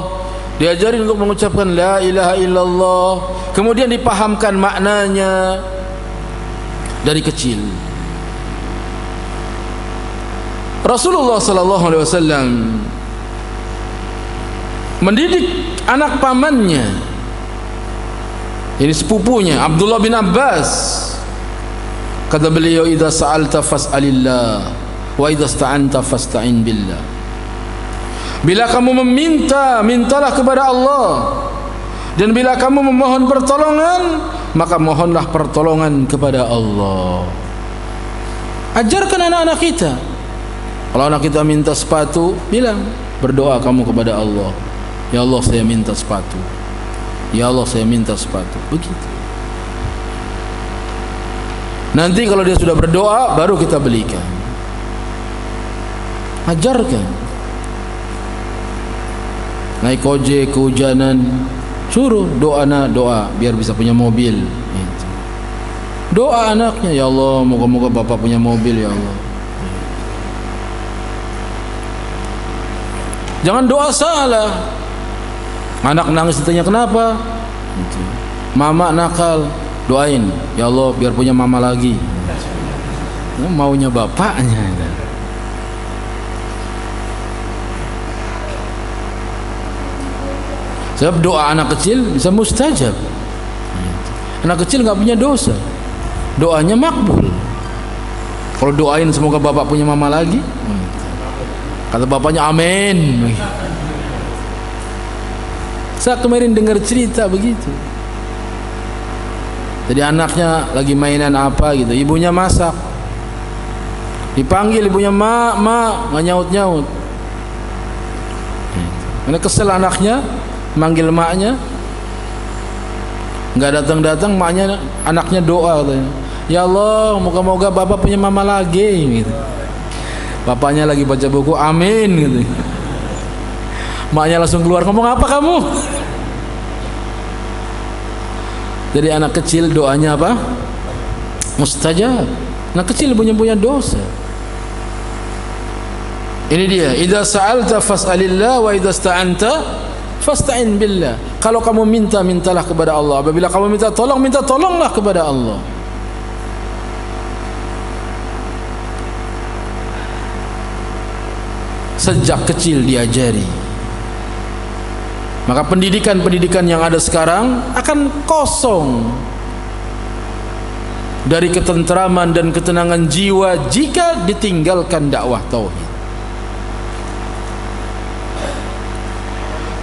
Speaker 1: diajari untuk mengucapkan la ilaha illallah, kemudian dipahamkan maknanya dari kecil. Rasulullah sallallahu alaihi wasallam mendidik anak pamannya, ini sepupunya Abdullah bin Abbas. Kata beliau, idza sa'alta fas'alillah wa idza ista'anta fasta'in billah. Bila kamu meminta, mintalah kepada Allah, dan bila kamu memohon pertolongan, maka mohonlah pertolongan kepada Allah. Ajarkan anak-anak kita. Kalau anak kita minta sepatu, bilang, berdoa kamu kepada Allah, ya Allah saya minta sepatu, ya Allah saya minta sepatu. Begitu. Nanti kalau dia sudah berdoa, baru kita belikan. Ajarkan. Naik ojek kehujanan, suruh doa biar bisa punya mobil. Gitu. Doa anaknya, ya Allah moga-moga bapak punya mobil ya Allah. Jangan doa salah. Anak nangis ditanya kenapa? Gitu. Mama nakal, doain, ya Allah biar punya mama lagi. Maunya bapaknya. Sebab doa anak kecil bisa mustajab. Anak kecil nggak punya dosa, doanya makbul. Kalau doain semoga bapak punya mama lagi, kata bapaknya amin. Saya kemarin dengar cerita begitu. Jadi anaknya lagi mainan apa gitu, ibunya masak, dipanggil ibunya, ma, nggak nyaut. Karena kesel anaknya, manggil maknya, nggak datang, maknya, anaknya doa katanya, ya Allah, moga-moga bapak punya mama lagi gitu. Bapaknya lagi baca buku, amin gitu. Maknya langsung keluar, ngomong apa kamu? Jadi anak kecil doanya apa? Mustajab. Anak kecil punya dosa. Ini dia, idza sa'alta fas'alillah wa idza sta'anta fasta'in billah. Kalau kamu minta, mintalah kepada Allah. Apabila kamu minta tolonglah kepada Allah. Sejak kecil diajari. Maka pendidikan yang ada sekarang akan kosong dari ketentraman dan ketenangan jiwa jika ditinggalkan dakwah tauhid.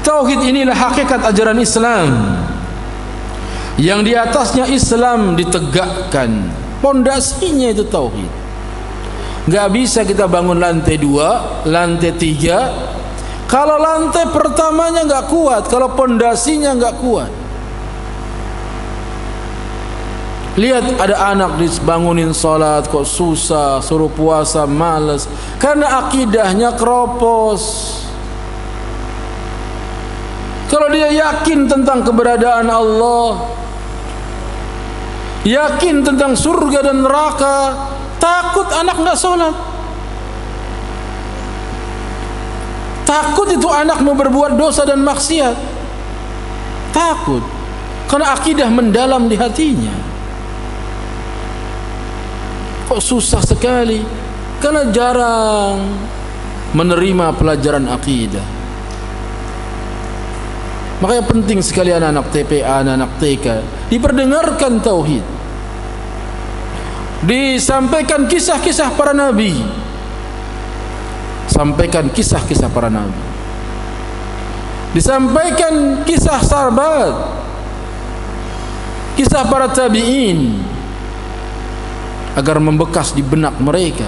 Speaker 1: Tauhid inilah hakikat ajaran Islam yang di atasnya Islam ditegakkan. Pondasinya itu tauhid. Gak bisa kita bangun lantai 2, lantai 3 kalau lantai pertamanya nggak kuat, kalau pondasinya nggak kuat. Lihat ada anak dibangunin sholat kok susah, suruh puasa males, karena akidahnya keropos. Kalau dia yakin tentang keberadaan Allah, yakin tentang surga dan neraka, takut anak nggak sholat. Takut itu anak mau berbuat dosa dan maksiat. Takut karena akidah mendalam di hatinya. Kok susah sekali? Karena jarang menerima pelajaran akidah. Makanya penting sekali anak-anak TPA, anak-anak TK diperdengarkan tauhid, disampaikan kisah-kisah para nabi, sampaikan kisah-kisah para nabi, disampaikan kisah sahabat, kisah para tabi'in, agar membekas di benak mereka.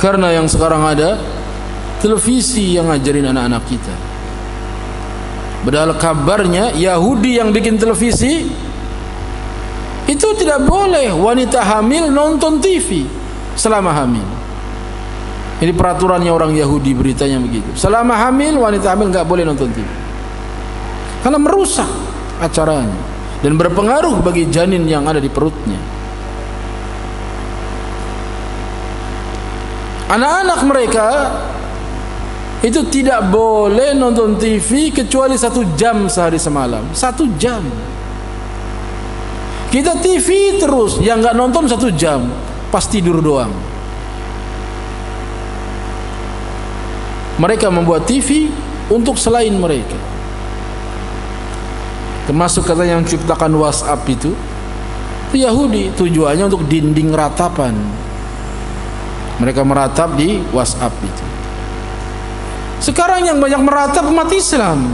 Speaker 1: Karena yang sekarang ada televisi yang ngajarin anak-anak kita. Padahal kabarnya Yahudi yang bikin televisi itu tidak boleh wanita hamil nonton TV selama hamil. Ini peraturannya orang Yahudi, beritanya begitu. Selama hamil, wanita hamil nggak boleh nonton TV karena merusak acaranya dan berpengaruh bagi janin yang ada di perutnya. Anak-anak mereka itu tidak boleh nonton TV kecuali 1 jam sehari semalam. 1 jam. Kita TV terus, yang nggak nonton 1 jam, pas tidur doang. Mereka membuat TV untuk selain mereka. Termasuk katanya yang ciptakan WhatsApp itu Yahudi, tujuannya untuk dinding ratapan. Mereka meratap di WhatsApp itu. Sekarang yang banyak meratap umat Islam.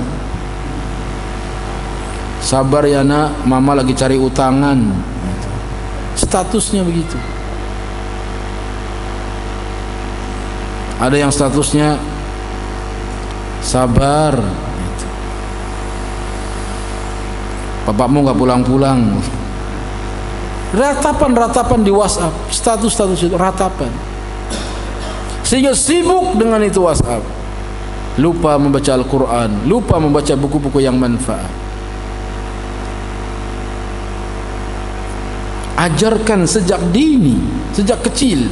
Speaker 1: Sabar ya nak, mama lagi cari utangan. Statusnya begitu. Ada yang statusnya sabar. Bapakmu nggak pulang-pulang. Ratapan di WhatsApp, status itu ratapan. Sehingga sibuk dengan itu WhatsApp, lupa membaca Al-Quran, lupa membaca buku-buku yang manfaat. Ajarkan sejak dini, sejak kecil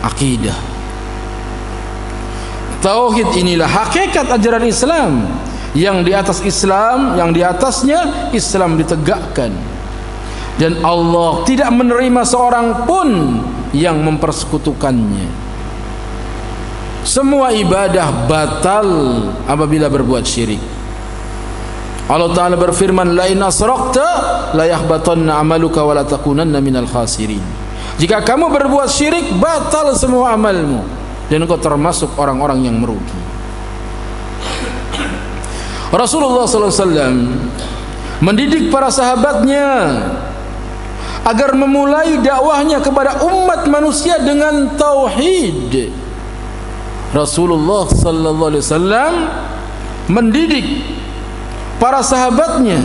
Speaker 1: akidah. Tauhid inilah hakikat ajaran Islam, yang di atas Islam, yang di atasnya Islam ditegakkan. Dan Allah tidak menerima seorang pun yang mempersekutukannya. semua ibadah batal apabila berbuat syirik. Allah Ta'ala berfirman, la in asrakta la yahbatanna amaluka wa la takunanna minal khasirin. Jika kamu berbuat syirik, batal semua amalmu dan engkau termasuk orang-orang yang merugi. Rasulullah SAW mendidik para sahabatnya agar memulai dakwahnya kepada umat manusia dengan tauhid. Rasulullah SAW mendidik para sahabatnya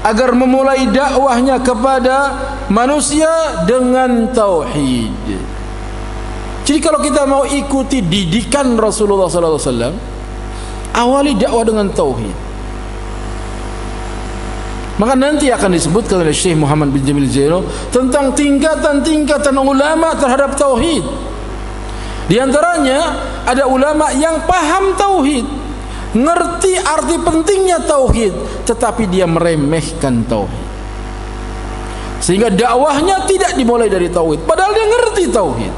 Speaker 1: agar memulai dakwahnya kepada manusia dengan tauhid. Jadi kalau kita mau ikuti didikan Rasulullah SAW, awali dakwah dengan tauhid. Maka nanti akan disebutkan oleh Syekh Muhammad bin Jamil Zaino tentang tingkatan-tingkatan ulama terhadap tauhid. Di antaranya ada ulama yang paham tauhid, ngerti arti pentingnya tauhid, tetapi dia meremehkan tauhid, sehingga dakwahnya tidak dimulai dari tauhid, padahal dia ngerti tauhid.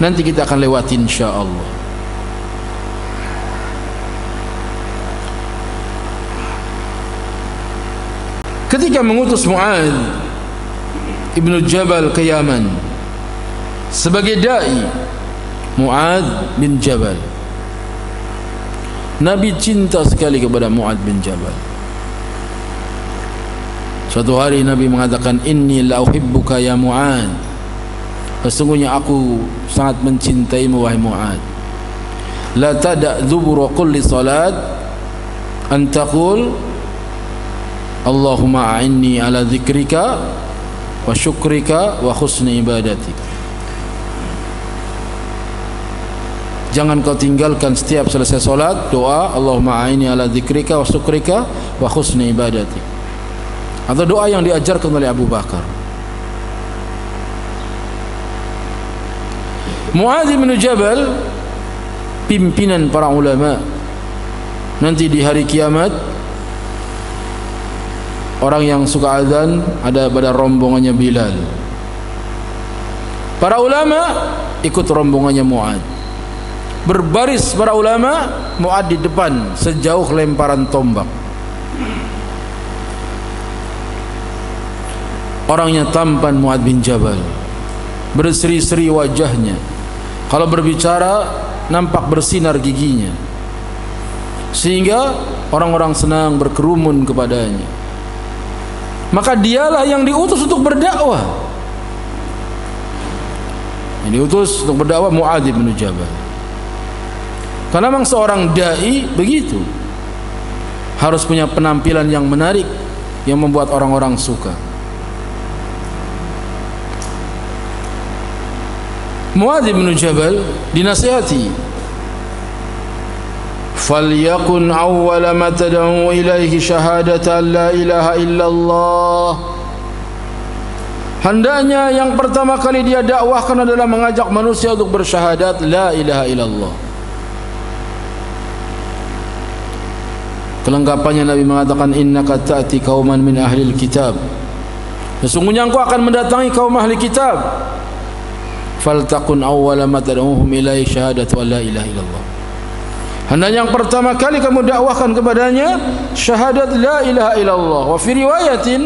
Speaker 1: Nanti kita akan lewati insyaallah. Ketika mengutus Mu'adz ibnu Jabal ke Yaman sebagai dai, Mu'adz bin Jabal, Nabi cinta sekali kepada Mu'adz bin Jabal. Suatu hari Nabi mengatakan, inni la uhibbuka ya Mu'adz, sesungguhnya aku sangat mencintaimu wahai Mu'adz. La tada' dubura kulli salat an taqul Allahumma a'inni ala dzikrika wa syukrika wa husni ibadatik. Jangan kau tinggalkan setiap selesai solat doa Allahumma a'inni ala dzikrika wa syukrika wa husni ibadatik, atau doa yang diajarkan oleh Abu Bakar. Mu'adz bin Jabal, pimpinan para ulama. Nanti di hari kiamat, orang yang suka azan ada pada rombongannya Bilal. Para ulama ikut rombongannya Mu'adz. Berbaris para ulama, Mu'adz di depan sejauh lemparan tombak. Orangnya tampan Mu'adz bin Jabal, berseri-seri wajahnya. Kalau berbicara nampak bersinar giginya, sehingga orang-orang senang berkerumun kepadanya. Maka dialah yang diutus untuk berdakwah. Yang diutus untuk berdakwah Mu'adz bin Jabal. Karena memang seorang dai begitu, harus punya penampilan yang menarik yang membuat orang-orang suka. Mu'adz bin Jabal dinasihati, falyakun awwala ma tad'u ilaihi syahadatan la ilaha illallah. Hendaknya yang pertama kali dia dakwahkan adalah mengajak manusia untuk bersyahadat la ilaha illallah. Kelengkapannya Nabi mengatakan, innaka ta'ti qauman min ahlil kitab, sesungguhnya engkau akan mendatangi kaum ahli kitab. Faltakun awwala ma tad'uhum ilaihi syahadatu la ilaha illallah. Hendaknya yang pertama kali kamu dakwahkan kepadanya syahadat la ilaha illallah. Wa fi riwayatin,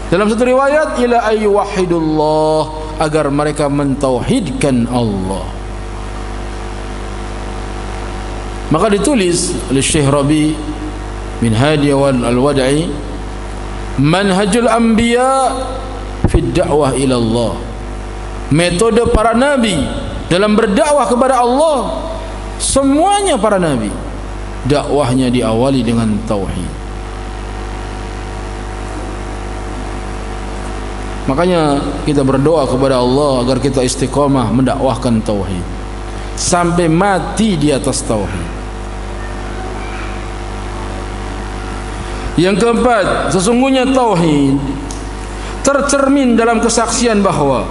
Speaker 1: dalam satu riwayat, ila ayyuhidullah, agar mereka mentauhidkan Allah. Maka ditulis oleh Syekh Rabi bin Hadi al-Wad'i, manhajul anbiya fi dakwah ila Allah, metode para nabi dalam berdakwah kepada Allah. Semuanya para nabi dakwahnya diawali dengan tauhid. Makanya kita berdoa kepada Allah agar kita istiqomah mendakwahkan tauhid sampai mati di atas tauhid. Yang keempat, sesungguhnya tauhid tercermin dalam kesaksian bahwa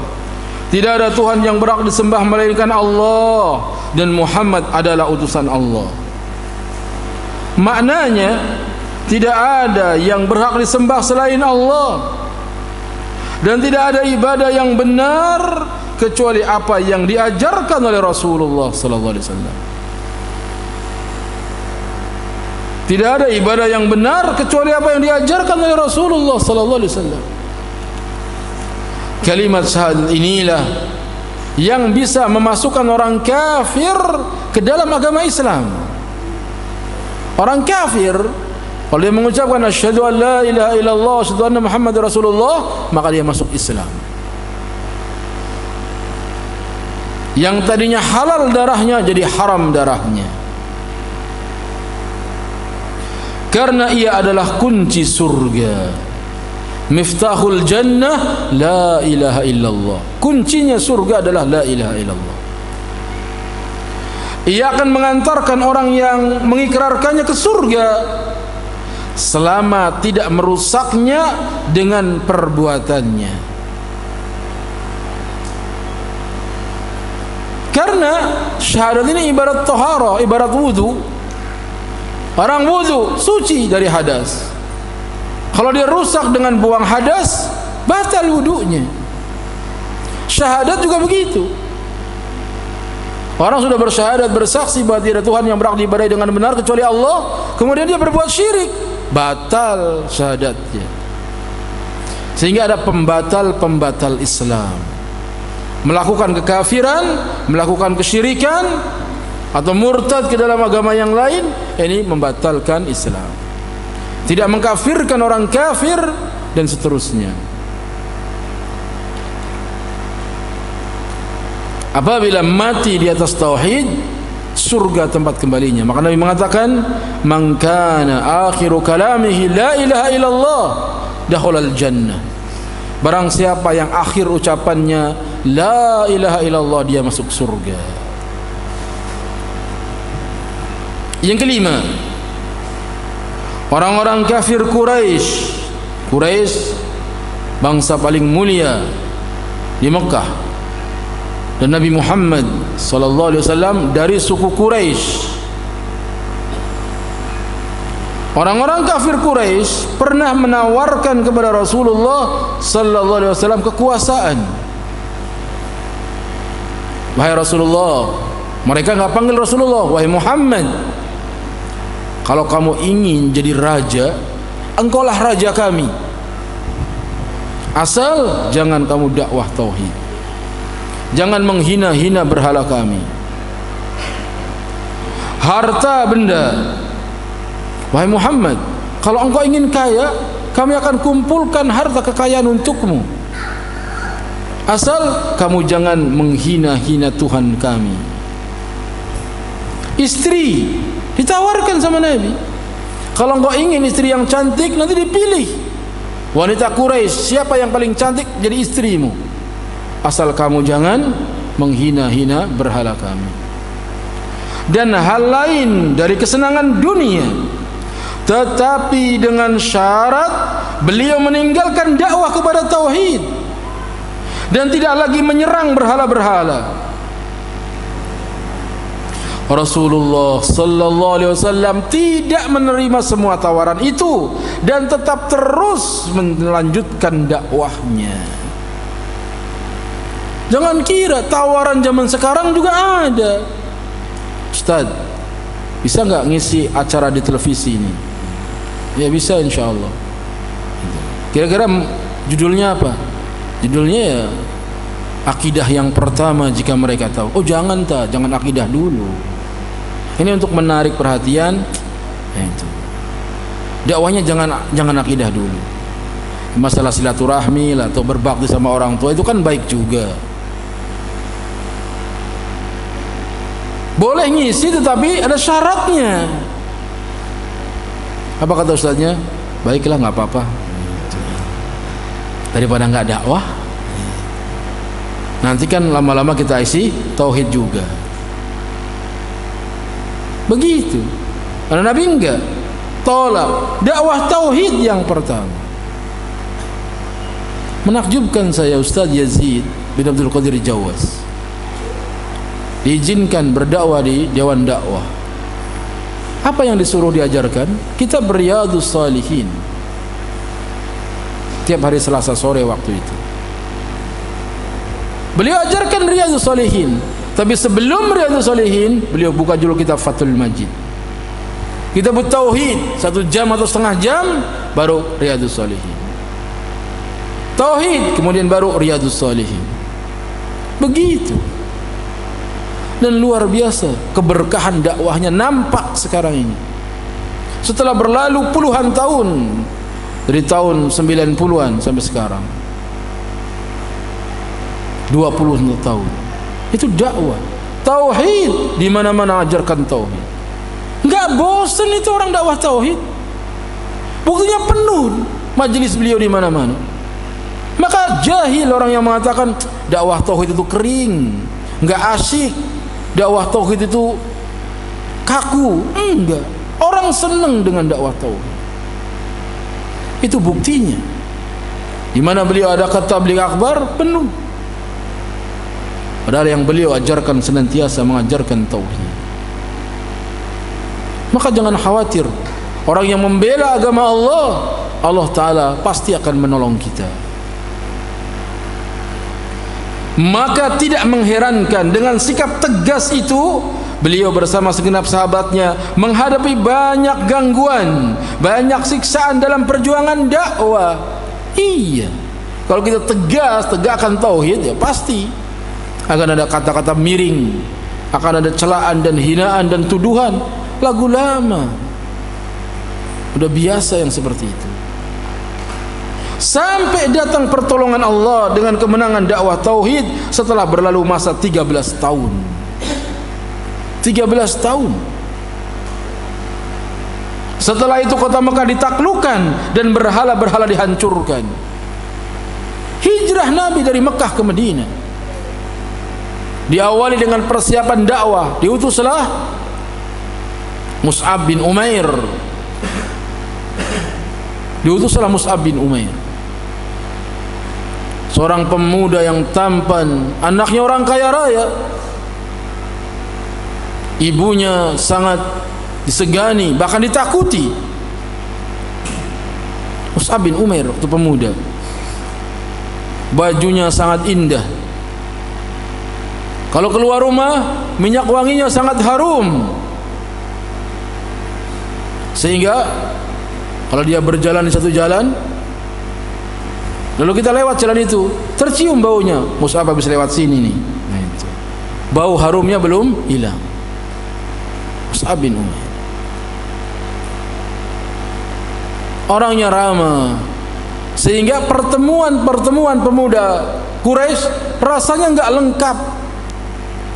Speaker 1: tidak ada Tuhan yang berhak disembah melainkan Allah, dan Muhammad adalah utusan Allah. Maknanya tidak ada yang berhak disembah selain Allah. Dan tidak ada ibadah yang benar kecuali apa yang diajarkan oleh Rasulullah sallallahu alaihi wasallam. Tidak ada ibadah yang benar kecuali apa yang diajarkan oleh Rasulullah sallallahu alaihi wasallam. Kalimat syahadat inilah yang bisa memasukkan orang kafir ke dalam agama Islam. Orang kafir kalau dia mengucapkan asyhadu an la ilaha illallah asyhadu anna muhammadar rasulullah, maka dia masuk Islam. Yang tadinya halal darahnya jadi haram darahnya, karena ia adalah kunci surga. Miftahul jannah la ilaha illallah. Kuncinya surga adalah la ilaha illallah. Ia akan mengantarkan orang yang mengikrarkannya ke surga selama tidak merusaknya dengan perbuatannya. Karena syahadat ini ibarat taharah, ibarat wudu. Orang wudu suci dari hadas. Kalau dia rusak dengan buang hadas, batal wudunya. Syahadat juga begitu. Orang sudah bersyahadat, bersaksi bahwa tidak ada Tuhan yang berhak diibadahi dengan benar kecuali Allah, kemudian dia berbuat syirik, batal syahadatnya. Sehingga ada pembatal-pembatal Islam. Melakukan kekafiran, melakukan kesyirikan, atau murtad ke dalam agama yang lain, ini membatalkan Islam. Tidak mengkafirkan orang kafir dan seterusnya. Apabila mati di atas tauhid, surga tempat kembalinya. Maka Nabi mengatakan, "Man kana akhiru kalamihi la ilaha illallah, dakhulal jannah." Barang siapa yang akhir ucapannya la ilaha illallah, dia masuk surga. Yang kelima, orang-orang kafir Quraisy. Quraisy bangsa paling mulia di Mekah. Dan Nabi Muhammad sallallahu alaihi wasallam dari suku Quraisy. Orang-orang kafir Quraisy pernah menawarkan kepada Rasulullah sallallahu alaihi wasallam kekuasaan. Wahai Rasulullah, mereka enggak panggil Rasulullah, wahai Muhammad, kalau kamu ingin jadi raja, engkaulah raja kami. Asal jangan kamu dakwah tauhid. Jangan menghina-hina berhala kami. Harta benda, wahai Muhammad, kalau engkau ingin kaya, kami akan kumpulkan harta kekayaan untukmu. Asal kamu jangan menghina-hina Tuhan kami. Istri ditawarkan sama Nabi. Kalau engkau ingin istri yang cantik, nanti dipilih wanita Quraisy, siapa yang paling cantik jadi istrimu. Asal kamu jangan menghina-hina berhala kami. Dan hal lain dari kesenangan dunia, tetapi dengan syarat beliau meninggalkan dakwah kepada tauhid dan tidak lagi menyerang berhala-berhala. Rasulullah sallallahu alaihi wasallam tidak menerima semua tawaran itu dan tetap terus melanjutkan dakwahnya. Jangan kira tawaran zaman sekarang juga ada. Ustaz, bisa nggak ngisi acara di televisi ini? Ya bisa, insya Allah. Kira-kira judulnya apa? Judulnya ya akidah yang pertama jika mereka tahu. Oh jangan akidah dulu. Ini untuk menarik perhatian. Itu. Dakwahnya jangan akidah dulu. Masalah silaturahmi lah, atau berbakti sama orang tua itu kan baik juga. Boleh ngisi tetapi ada syaratnya. Apa kata ustaznya? Baiklah, nggak apa-apa. Daripada nggak dakwah, nanti kan lama-lama kita isi tauhid juga. Begitu. Karena Nabi enggak tolak dakwah tauhid yang pertama. Menakjubkan saya Ustaz Yazid bin Abdul Qadir Jawas diizinkan berdakwah di Dewan Dakwah. Apa yang disuruh diajarkan? Kitab Riyadhus Shalihin. Tiap hari Selasa sore waktu itu. Beliau ajarkan Riyadhus Shalihin. Tapi sebelum Riyadhus Shalihin, beliau buka dulu kitab Fathul Majid. Kitab Tauhid 1 jam atau setengah jam, baru Riyadhus Shalihin. Tauhid, kemudian baru Riyadhus Shalihin. Begitu. Dan luar biasa keberkahan dakwahnya nampak sekarang ini. Setelah berlalu puluhan tahun, dari tahun 90-an sampai sekarang 20 tahun, itu dakwah tauhid, di mana-mana ajarkan tauhid. Enggak bosan itu orang dakwah tauhid. Buktinya penuh majelis beliau di mana-mana. Maka jahil orang yang mengatakan dakwah tauhid itu kering, enggak asyik, dakwah tauhid itu kaku. Enggak, orang senang dengan dakwah tauhid. Itu buktinya. Di mana beliau ada kata tabligh akbar, penuh. Padahal yang beliau ajarkan senantiasa mengajarkan tauhid. Maka jangan khawatir, orang yang membela agama Allah, Allah Ta'ala pasti akan menolong kita. Maka tidak mengherankan dengan sikap tegas itu, beliau bersama segenap sahabatnya menghadapi banyak gangguan, banyak siksaan dalam perjuangan dakwah. Iya, kalau kita tegas, tegakkan tauhid, ya pasti akan ada kata-kata miring, akan ada celaan dan hinaan dan tuduhan. Lagu lama, udah biasa yang seperti itu. Sampai datang pertolongan Allah dengan kemenangan dakwah tauhid setelah berlalu masa 13 tahun. 13 tahun. Setelah itu kota Mekah ditaklukkan dan berhala-berhala dihancurkan. Hijrah Nabi dari Mekah ke Madinah diawali dengan persiapan dakwah. Diutuslah Mus'ab bin Umair. Diutuslah Mus'ab bin Umair, seorang pemuda yang tampan, anaknya orang kaya raya, ibunya sangat disegani, bahkan ditakuti. Mus'ab bin Umair waktu pemuda, bajunya sangat indah, kalau keluar rumah minyak wanginya sangat harum, sehingga kalau dia berjalan di satu jalan, lalu kita lewat jalan itu, tercium baunya. Mus'ab habis lewat sini nih, nah itu bau harumnya belum hilang. Mus'ab bin Umair orangnya ramah, sehingga pertemuan pemuda Quraisy rasanya enggak lengkap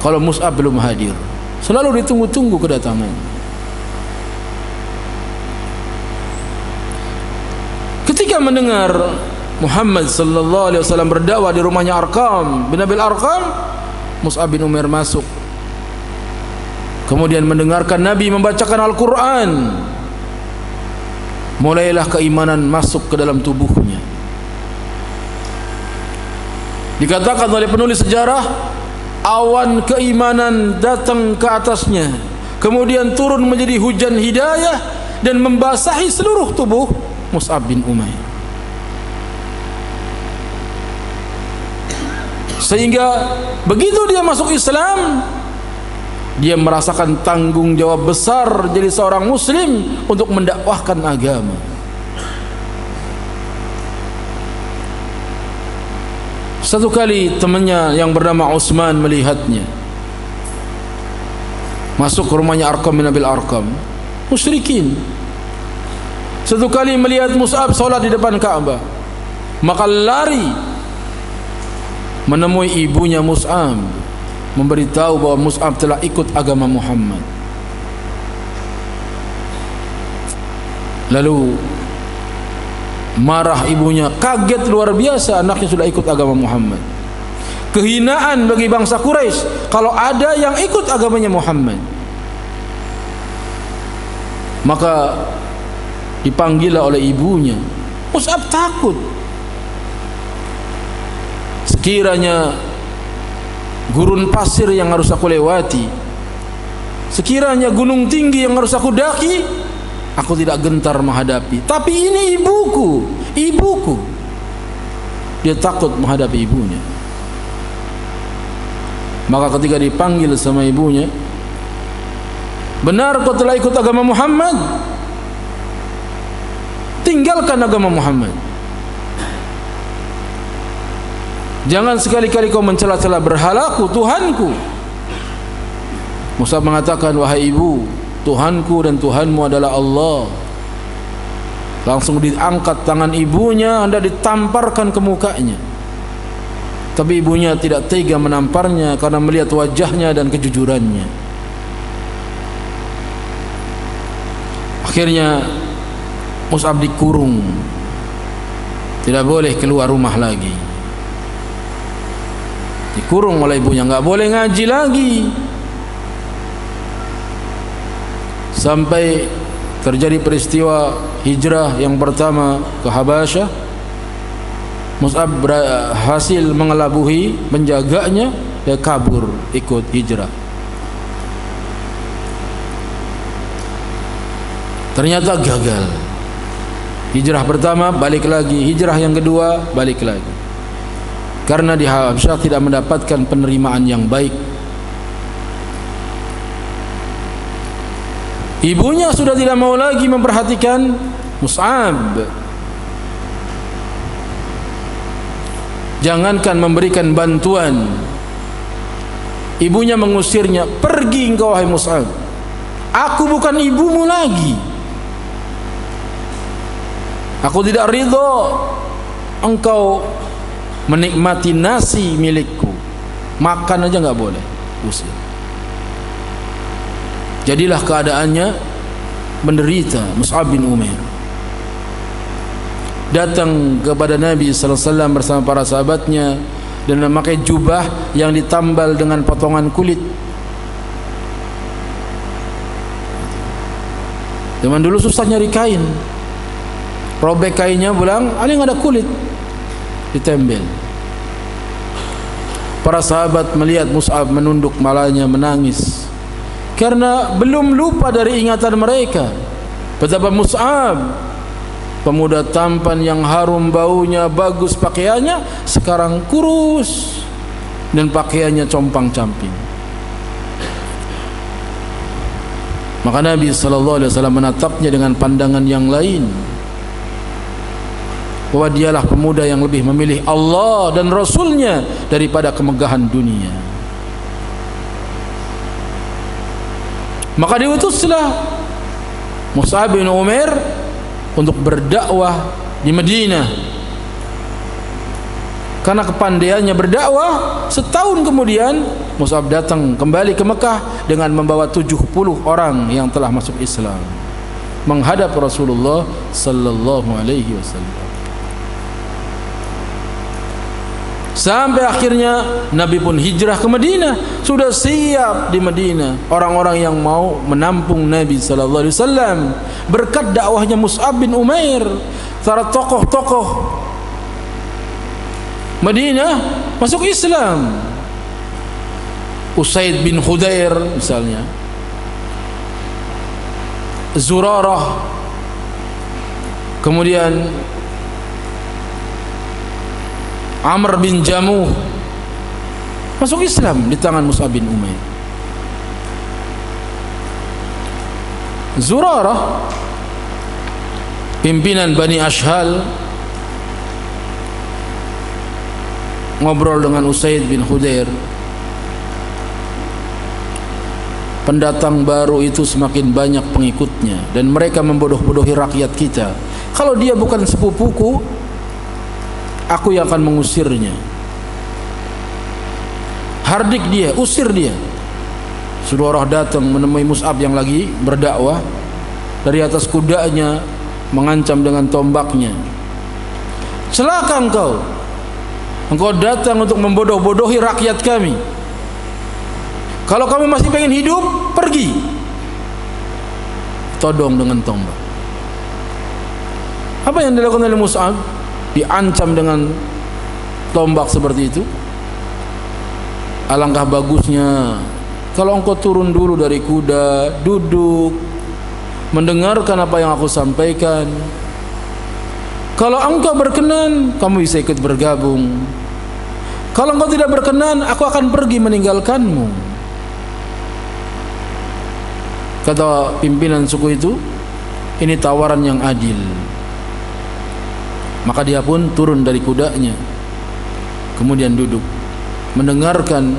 Speaker 1: kalau Mus'ab belum hadir. Selalu ditunggu-tunggu kedatangannya. Ketika mendengar Muhammad sallallahu alaihi wasallam berdakwah di rumahnya Arqam bin Abil Arqam, Mus'ab bin Umair masuk. Kemudian mendengarkan Nabi membacakan Al-Quran, mulailah keimanan masuk ke dalam tubuhnya. Dikatakan oleh penulis sejarah, awan keimanan datang ke atasnya, kemudian turun menjadi hujan hidayah dan membasahi seluruh tubuh Mus'ab bin Umair, sehingga begitu dia masuk Islam, dia merasakan tanggung jawab besar jadi seorang muslim untuk mendakwahkan agama. Satu kali temannya yang bernama Utsman melihatnya masuk ke rumahnya Arqam bin Abil Arqam, musyrikin. Satu kali melihat Mus'ab sholat di depan Ka'bah, maka lari menemui ibunya Mus'ab, memberitahu bahwa Mus'ab telah ikut agama Muhammad. Lalu marah ibunya, kaget luar biasa anaknya sudah ikut agama Muhammad. Kehinaan bagi bangsa Quraisy kalau ada yang ikut agamanya Muhammad. Maka dipanggillah oleh ibunya. Mus'ab takut, sekiranya gurun pasir yang harus aku lewati, sekiranya gunung tinggi yang harus aku daki, aku tidak gentar menghadapi. Tapi ini ibuku. Dia takut menghadapi ibunya. Maka ketika dipanggil sama ibunya, benar kau telah ikut agama Muhammad? Tinggalkan agama Muhammad. Jangan sekali-kali kau mencela-cela berhalaku, Tuhanku. Mus'ab mengatakan, wahai ibu, Tuhanku dan Tuhanmu adalah Allah. Langsung diangkat tangan ibunya, hendak ditamparkan ke mukanya. Tapi ibunya tidak tega menamparnya karena melihat wajahnya dan kejujurannya. Akhirnya Mus'ab dikurung, tidak boleh keluar rumah lagi. Dikurung oleh ibunya, nggak boleh ngaji lagi. Sampai terjadi peristiwa hijrah yang pertama ke Habasyah. Mus'ab berhasil mengelabuhi penjaganya, dia kabur ikut hijrah. Ternyata gagal. Hijrah pertama balik lagi, hijrah yang kedua balik lagi. Karena di Habasyah tidak mendapatkan penerimaan yang baik. Ibunya sudah tidak mau lagi memperhatikan Mus'ab. Jangankan memberikan bantuan, ibunya mengusirnya. Pergi engkau wahai Mus'ab, aku bukan ibumu lagi. Aku tidak ridho engkau menikmati nasi milikku. Makan aja nggak boleh, usir. Jadilah keadaannya menderita Mus'ab bin Umair. Datang kepada Nabi sallallahu alaihi wasallam bersama para sahabatnya dan memakai jubah yang ditambal dengan potongan kulit. Zaman dulu susah nyari kain. Robek kainnya, bilang, "Ada yang ada kulit." Ditembel. Para sahabat melihat Mus'ab menunduk malanya, menangis. Karena belum lupa dari ingatan mereka betapa Mus'ab, pemuda tampan yang harum baunya, bagus pakaiannya, sekarang kurus dan pakaiannya compang-camping. Maka Nabi sallallahu alaihi wasallam menatapnya dengan pandangan yang lain, bahwa dialah pemuda yang lebih memilih Allah dan Rasulnya daripada kemegahan dunia. Maka diutuslah Mus'ab bin Umair untuk berdakwah di Madinah. Karena kepandaiannya berdakwah, setahun kemudian Mus'ab datang kembali ke Mekah dengan membawa 70 orang yang telah masuk Islam, menghadap Rasulullah sallallahu alaihi wasallam. Sampai akhirnya Nabi pun hijrah ke Madinah. Sudah siap di Madinah orang-orang yang mau menampung Nabi sallallahu alaihi wasallam. Berkat dakwahnya Mus'ab bin Umair, para tokoh-tokoh Madinah masuk Islam. Usaid bin Khudair misalnya, Zurarah, kemudian Amr bin Jamuh masuk Islam di tangan Mus'ab bin Umair. Zurarah, pimpinan Bani Ashhal, ngobrol dengan Usaid bin Khudair. Pendatang baru itu semakin banyak pengikutnya dan mereka membodoh-bodohi rakyat kita. Kalau dia bukan sepupuku, aku yang akan mengusirnya. Hardik dia, usir dia. Sudah orang datang menemui Mus'ab yang lagi berdakwah, dari atas kudanya mengancam dengan tombaknya. Celaka engkau, engkau datang untuk membodoh-bodohi rakyat kami. Kalau kamu masih pengen hidup, pergi. Todong dengan tombak. Apa yang dilakukan oleh Mus'ab? Diancam dengan tombak seperti itu. Alangkah bagusnya kalau engkau turun dulu dari kuda, duduk, mendengarkan apa yang aku sampaikan. Kalau engkau berkenan, kamu bisa ikut bergabung. Kalau engkau tidak berkenan, aku akan pergi meninggalkanmu. Kata pimpinan suku itu, ini tawaran yang adil. Maka dia pun turun dari kudanya, kemudian duduk mendengarkan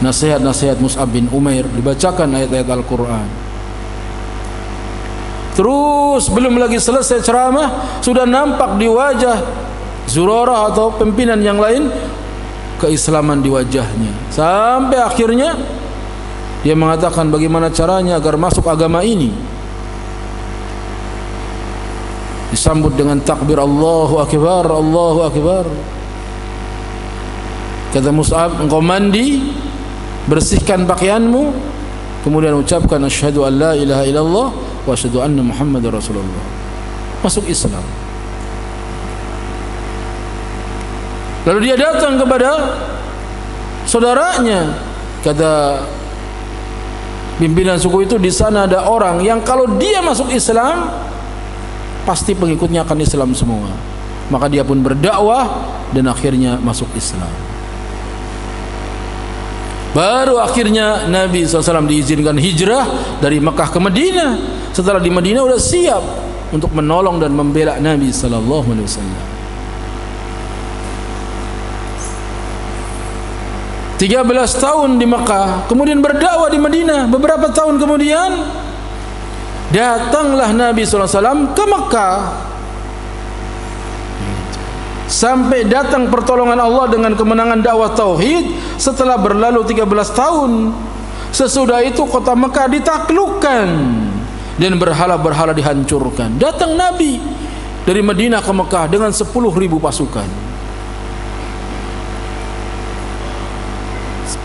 Speaker 1: nasihat-nasihat Mus'ab bin Umair, dibacakan ayat-ayat Al-Quran. Terus belum lagi selesai ceramah, sudah nampak di wajah Zurarah atau pimpinan yang lain keislaman di wajahnya. Sampai akhirnya dia mengatakan bagaimana caranya agar masuk agama ini. Disambut dengan takbir Allahu Akbar, Allahu Akbar. Kata Mus'ab, engkau mandi, bersihkan pakaianmu, kemudian ucapkan asyhadu an la ilaha illallah wa asyhadu anna Muhammadar Rasulullah. Masuk Islam. Lalu dia datang kepada saudaranya, kata pimpinan suku itu, di sana ada orang yang kalau dia masuk Islam pasti pengikutnya akan Islam semua. Maka dia pun berdakwah dan akhirnya masuk Islam. Baru akhirnya Nabi SAW diizinkan hijrah dari Mekah ke Madinah. Setelah di Madinah sudah siap untuk menolong dan membela Nabi SAW. 13 tahun di Mekah, kemudian berdakwah di Madinah. Beberapa tahun kemudian datanglah Nabi SAW ke Mekah, sampai datang pertolongan Allah dengan kemenangan dakwah tauhid. Setelah berlalu 13 tahun, sesudah itu kota Mekah ditaklukkan dan berhala-berhala dihancurkan. Datang Nabi dari Madinah ke Mekah dengan 10.000 pasukan.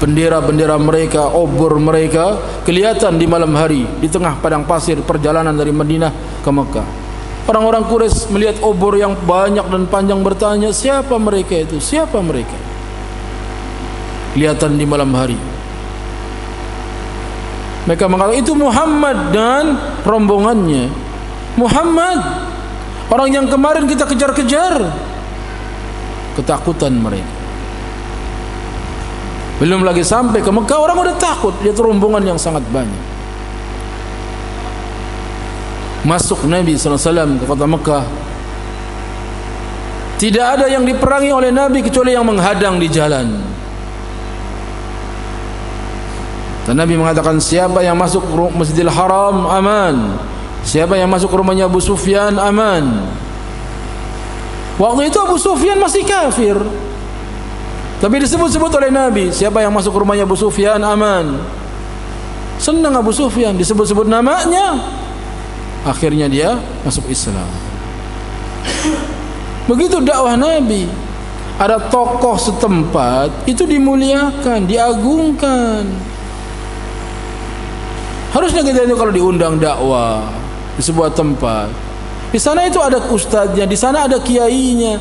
Speaker 1: Bendera-bendera mereka, obor mereka kelihatan di malam hari di tengah padang pasir perjalanan dari Madinah ke Mekah. Orang-orang Quraisy melihat obor yang banyak dan panjang bertanya, siapa mereka itu? Siapa mereka? Kelihatan di malam hari. Mereka mengatakan itu Muhammad dan rombongannya. Muhammad, orang yang kemarin kita kejar-kejar. Ketakutan mereka. Belum lagi sampai ke Mekah, orang udah takut. Lihat rombongan yang sangat banyak. Masuk Nabi SAW ke kota Mekah. Tidak ada yang diperangi oleh Nabi kecuali yang menghadang di jalan. Dan Nabi mengatakan, siapa yang masuk Masjidil Haram aman, siapa yang masuk rumahnya Abu Sufyan aman. Waktu itu Abu Sufyan masih kafir, tapi disebut-sebut oleh Nabi, siapa yang masuk rumahnya Abu Sufyan aman. Senang Abu Sufyan, disebut-sebut namanya, akhirnya dia masuk Islam. Begitu dakwah Nabi. Ada tokoh setempat itu dimuliakan, diagungkan. Harusnya kita itu kalau diundang dakwah di sebuah tempat, di sana itu ada ustadznya, di sana ada kiainya.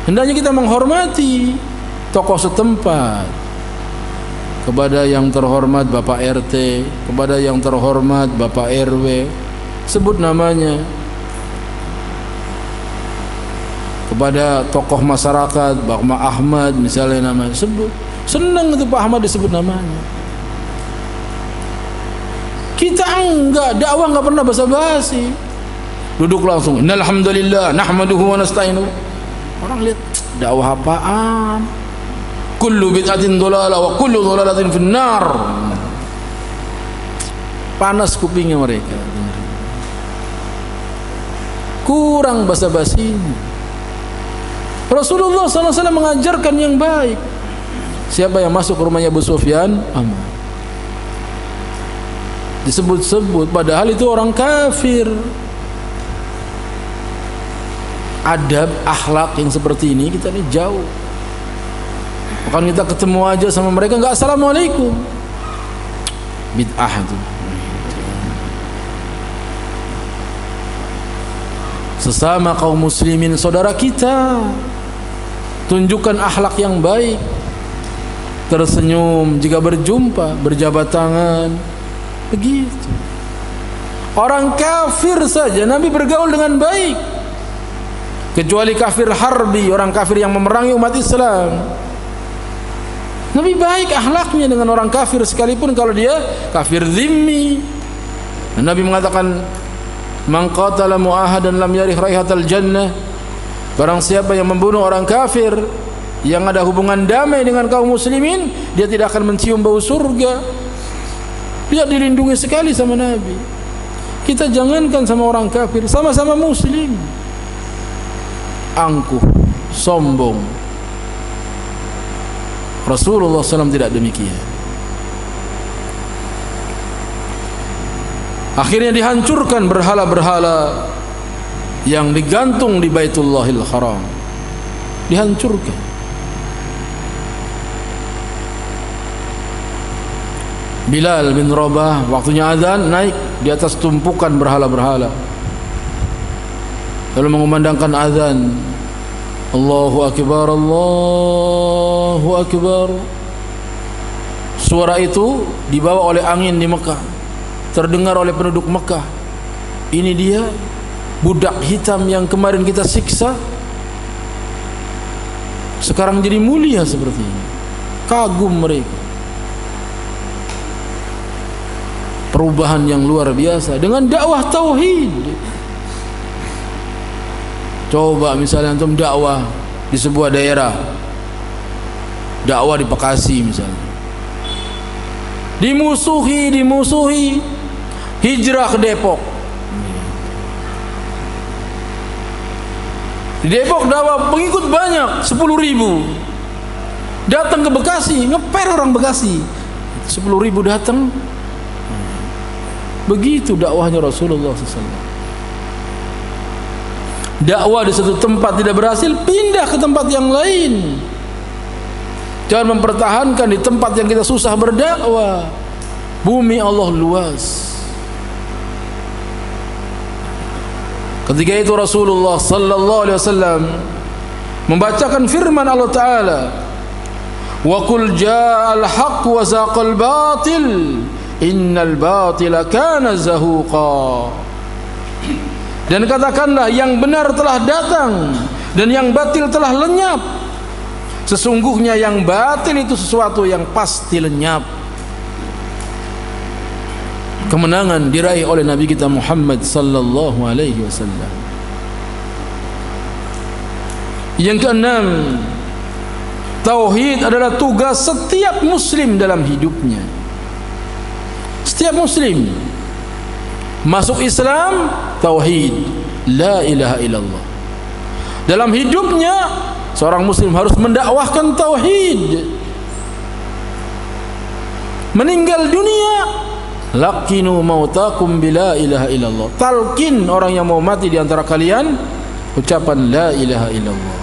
Speaker 1: Hendaknya kita menghormati tokoh setempat. Kepada yang terhormat Bapak RT, kepada yang terhormat Bapak RW, sebut namanya. Kepada tokoh masyarakat Pak Ahmad misalnya namanya, sebut. Senang itu Pak Ahmad disebut namanya. Kita enggak, dakwah enggak pernah basa-basi. Duduk langsung, innal hamdalillah nahmaduhu wa nasta'inuh. Orang lihat dakwah apaan? Kullu bid'atin dhalalah wa kullu dhalalatin finnar. Panas kupingnya mereka. Kurang basa-basinya. Rasulullah SAW mengajarkan yang baik. Siapa yang masuk ke rumahnya Abu Sufyan aman. Disebut-sebut padahal itu orang kafir. Adab, akhlak yang seperti ini kita ini jauh. Bahkan kita ketemu aja sama mereka enggak assalamualaikum. Bid'ah itu. Sesama kaum muslimin saudara kita, tunjukkan akhlak yang baik. Tersenyum jika berjumpa, berjabat tangan. Begitu. Orang kafir saja Nabi bergaul dengan baik. Kecuali kafir harbi, orang kafir yang memerangi umat Islam. Lebih baik akhlaknya dengan orang kafir sekalipun kalau dia kafir zimmi. Nabi mengatakan, "Man qatala mu'ahadan lam yarih raihatal jannah." Barang siapa yang membunuh orang kafir yang ada hubungan damai dengan kaum muslimin, dia tidak akan mencium bau surga. Dia dilindungi sekali sama Nabi. Kita jangankan sama orang kafir, sama-sama muslim, angkuh, sombong. Rasulullah SAW tidak demikian. Akhirnya dihancurkan berhala-berhala yang digantung di Baitullahil Haram. Dihancurkan. Bilal bin Rabah waktunya azan naik di atas tumpukan berhala-berhala, lalu mengumandangkan azan, Allahu Akbar, Allahu Akbar. Suara itu dibawa oleh angin di Mekah, terdengar oleh penduduk Mekah. Ini dia budak hitam yang kemarin kita siksa, sekarang jadi mulia seperti ini. Kagum mereka. Perubahan yang luar biasa dengan dakwah tauhid. Coba misalnya antum dakwah di sebuah daerah, dakwah di Bekasi misalnya, dimusuhi, hijrah ke Depok. Di Depok dakwah pengikut banyak, 10.000. Datang ke Bekasi, ngeper orang Bekasi, 10.000 datang. Begitu dakwahnya Rasulullah SAW. Dakwah di satu tempat tidak berhasil, pindah ke tempat yang lain. Jangan mempertahankan di tempat yang kita susah berdakwah. Bumi Allah luas. Ketika itu Rasulullah sallallahu alaihi wasallam membacakan firman Allah Ta'ala, "Wa qul ja'al haqq wa zaqal batil, innal batila kana zahuqa." Dan katakanlah yang benar telah datang dan yang batil telah lenyap. Sesungguhnya yang batil itu sesuatu yang pasti lenyap. Kemenangan diraih oleh Nabi kita Muhammad sallallahu alaihi wasallam. Yang keenam, tauhid adalah tugas setiap muslim dalam hidupnya. Setiap muslim masuk Islam, tauhid, la ilaha illallah. Dalam hidupnya seorang muslim harus mendakwahkan tauhid. Meninggal dunia, laqinu mautakum bila ilaha illallah. Talqin orang yang mau mati di antara kalian ucapan la ilaha illallah.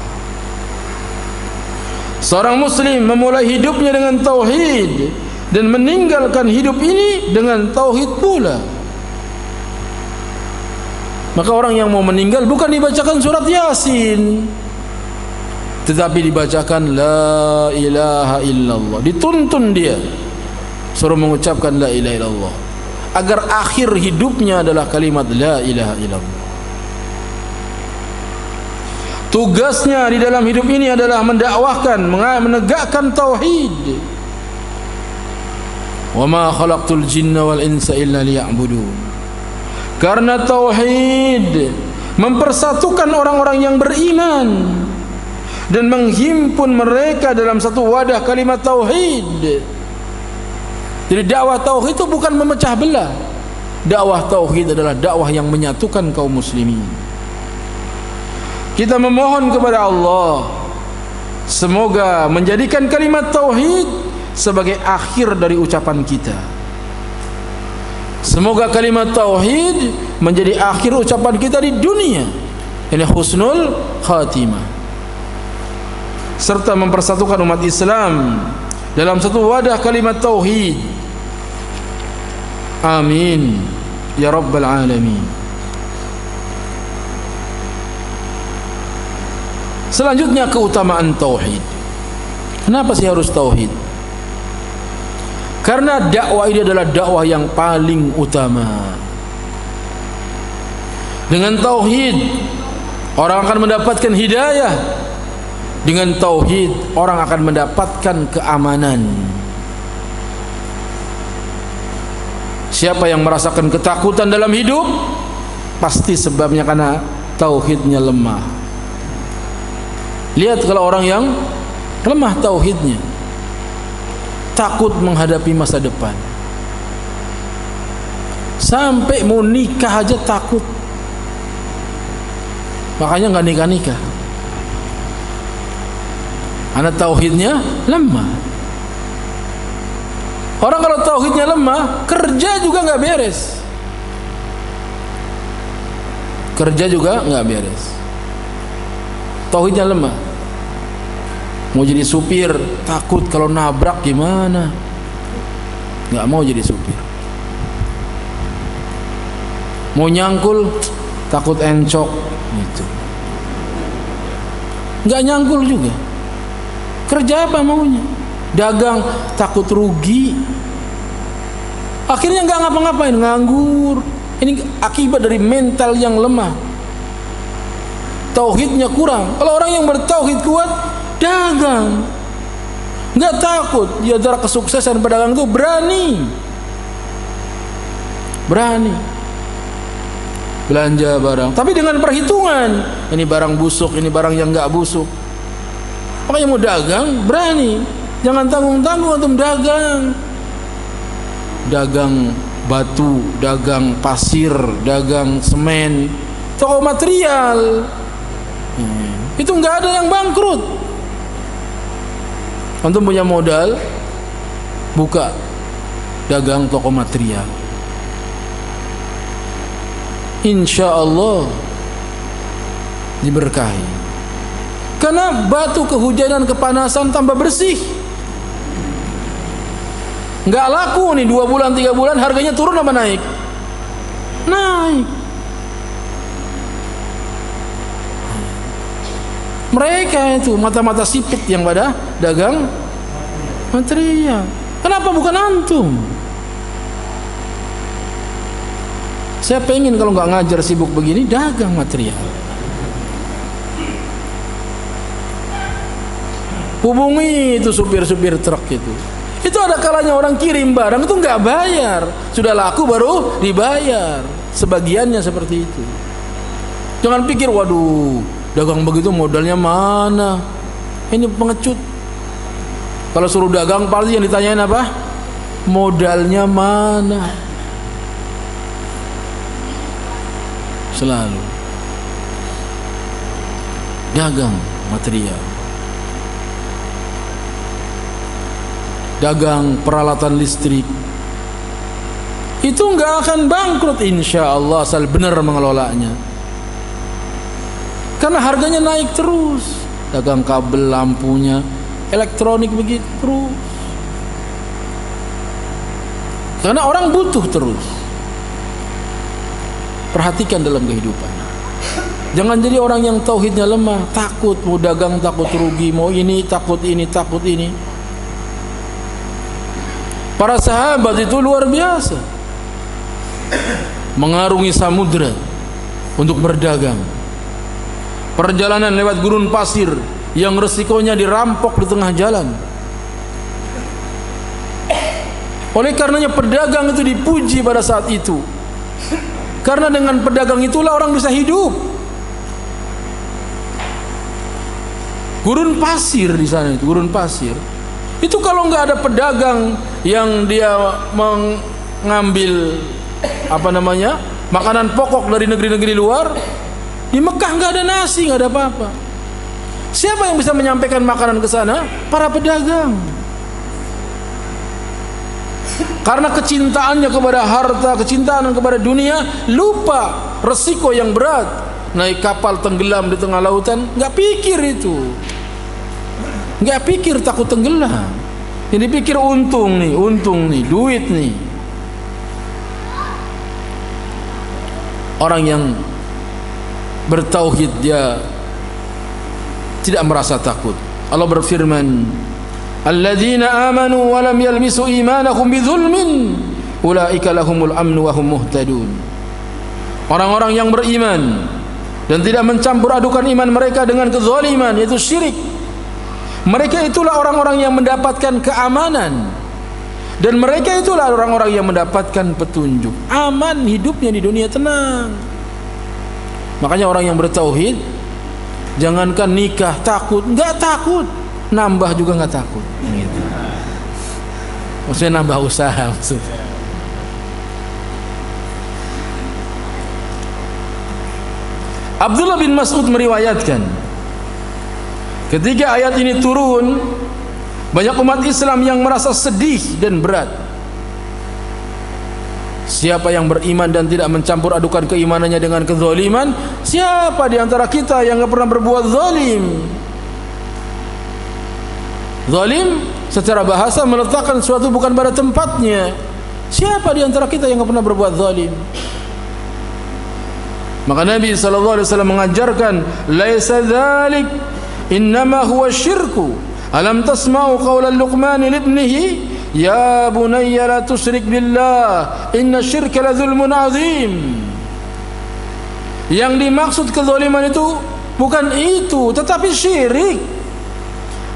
Speaker 1: Seorang muslim memulai hidupnya dengan tauhid dan meninggalkan hidup ini dengan tauhid pula. Maka orang yang mau meninggal bukan dibacakan surat Yasin, tetapi dibacakan la ilaha illallah. Dituntun dia suruh mengucapkan la ilaha illallah, agar akhir hidupnya adalah kalimat la ilaha illallah. Tugasnya di dalam hidup ini adalah mendakwahkan, menegakkan tauhid. Wa ma khalaqtul jinna wal insa illa liya'budun. Karena tauhid mempersatukan orang-orang yang beriman dan menghimpun mereka dalam satu wadah kalimat tauhid. Jadi dakwah tauhid itu bukan memecah belah. Dakwah tauhid adalah dakwah yang menyatukan kaum muslimin. Kita memohon kepada Allah semoga menjadikan kalimat tauhid sebagai akhir dari ucapan kita. Semoga kalimat tauhid menjadi akhir ucapan kita di dunia, ini husnul khatimah, serta mempersatukan umat Islam dalam satu wadah kalimat tauhid. Amin ya rabbal alamin. Selanjutnya keutamaan tauhid. Kenapa sih harus tauhid? Karena dakwah ini adalah dakwah yang paling utama. Dengan tauhid orang akan mendapatkan hidayah Dengan tauhid orang akan mendapatkan keamanan. Siapa yang merasakan ketakutan dalam hidup, pasti sebabnya karena tauhidnya lemah. Lihat kalau orang yang lemah tauhidnya, takut menghadapi masa depan, sampai mau nikah aja takut, makanya nggak nikah-nikah. Karena tauhidnya lemah. Orang kalau tauhidnya lemah, kerja juga nggak beres. Kerja juga nggak beres. Tauhidnya lemah. Mau jadi supir, takut kalau nabrak gimana. Nggak mau jadi supir. Mau nyangkul, takut encok gitu. Nggak nyangkul juga. Kerja apa maunya? Dagang, takut rugi. Akhirnya nggak ngapa-ngapain, nganggur. Ini akibat dari mental yang lemah. Tauhidnya kurang. Kalau orang yang bertauhid kuat, dagang, nggak takut. Di antara kesuksesan pedagang itu berani belanja barang, tapi dengan perhitungan. Ini barang busuk, ini barang yang nggak busuk. Makanya mau dagang berani, jangan tanggung-tanggung untuk dagang. Dagang batu, dagang pasir, dagang semen, toko material. Itu nggak ada yang bangkrut. Antum punya modal, buka dagang toko material, insya Allah diberkahi. Karena batu kehujanan, kepanasan tambah bersih. Nggak laku nih 2 bulan 3 bulan, harganya turun apa naik? Naik. Mereka itu mata-mata sipit yang pada dagang material. Kenapa bukan antum? Saya pengen kalau nggak ngajar sibuk begini, dagang material. Hubungi itu supir-supir truk itu. Itu ada kalanya orang kirim barang itu nggak bayar, sudah laku baru dibayar. Sebagiannya seperti itu. Jangan pikir, waduh, dagang begitu modalnya mana? Ini pengecut. Kalau suruh dagang pasti yang ditanyain apa? Modalnya mana? Selalu dagang material, dagang peralatan listrik, itu nggak akan bangkrut insya Allah asal benar mengelolanya. Karena harganya naik terus. Dagang kabel, lampunya, elektronik begitu terus. Karena orang butuh terus. Perhatikan dalam kehidupan. Jangan jadi orang yang tauhidnya lemah, takut mau dagang, takut rugi, mau ini, takut ini, takut ini. Para sahabat itu luar biasa, mengarungi samudra untuk berdagang. Perjalanan lewat gurun pasir yang resikonya dirampok di tengah jalan. Oleh karenanya pedagang itu dipuji pada saat itu. Karena dengan pedagang itulah orang bisa hidup. Gurun pasir di sana itu, gurun pasir. Itu kalau nggak ada pedagang yang dia mengambil makanan pokok dari negeri-negeri luar, di Mekah nggak ada nasi, nggak ada apa-apa. Siapa yang bisa menyampaikan makanan ke sana? Para pedagang. Karena kecintaannya kepada harta, kecintaan kepada dunia, lupa resiko yang berat. Naik kapal tenggelam di tengah lautan, nggak pikir itu. Nggak pikir takut tenggelam. Jadi pikir untung nih, duit nih. Orang yang bertauhid dia tidak merasa takut. Allah berfirman, alladzina amanu wa lam yalbisu imanahum bidzulmin ulaika lahumul amnu wa hum muhtadun. Orang-orang yang beriman dan tidak mencampur adukan iman mereka dengan kezaliman, yaitu syirik, Mereka itulah orang-orang yang mendapatkan keamanan, dan mereka itulah orang-orang yang mendapatkan petunjuk. Aman hidupnya di dunia, tenang. Makanya orang yang bertauhid, jangankan nikah takut, enggak takut, nambah juga enggak takut. Gitu. Maksudnya nambah usaha maksudnya. Abdullah bin Mas'ud meriwayatkan, ketika ayat ini turun, banyak umat Islam yang merasa sedih dan berat. Siapa yang beriman dan tidak mencampur adukan keimanannya dengan kezaliman? Siapa di antara kita yang enggak pernah berbuat zalim? Zalim secara bahasa meletakkan sesuatu bukan pada tempatnya. Siapa di antara kita yang enggak pernah berbuat zalim? Maka Nabi SAW mengajarkan, laisa dzalik, innama huwa syirku. Alam tasma'u qawla Luqman libnihi, ya bunayya la tusyrik billah, inna syirka la dzulmun azim. Yang dimaksud kezaliman itu bukan itu, tetapi syirik.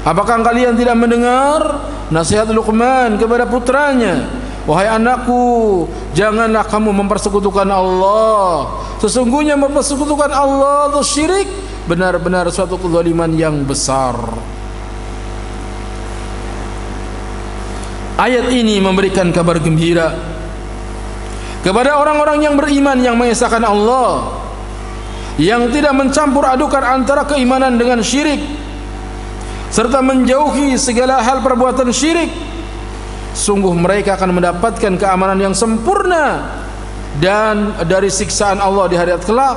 Speaker 1: Apakah kalian tidak mendengar nasihat Luqman kepada putranya? Wahai anakku, janganlah kamu mempersekutukan Allah. Sesungguhnya mempersekutukan Allah atau syirik benar-benar suatu kezaliman yang besar. Ayat ini memberikan kabar gembira kepada orang-orang yang beriman, yang mengesahkan Allah, yang tidak mencampur adukan antara keimanan dengan syirik, serta menjauhi segala hal perbuatan syirik. Sungguh mereka akan mendapatkan keamanan yang sempurna dan dari siksaan Allah di hari kelak.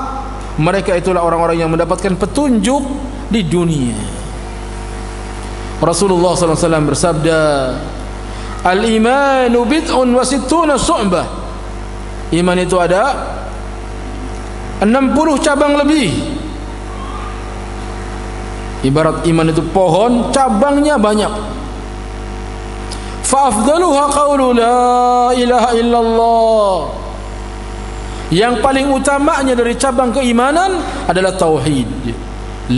Speaker 1: Mereka itulah orang-orang yang mendapatkan petunjuk di dunia. Rasulullah SAW bersabda, al-imanu bid'un wa sittuna syu'bah. Iman itu ada 60 cabang lebih. Ibarat iman itu pohon, cabangnya banyak. Fa'afdaluha qawlu la ilaha illallah. Yang paling utamanya dari cabang keimanan adalah tauhid,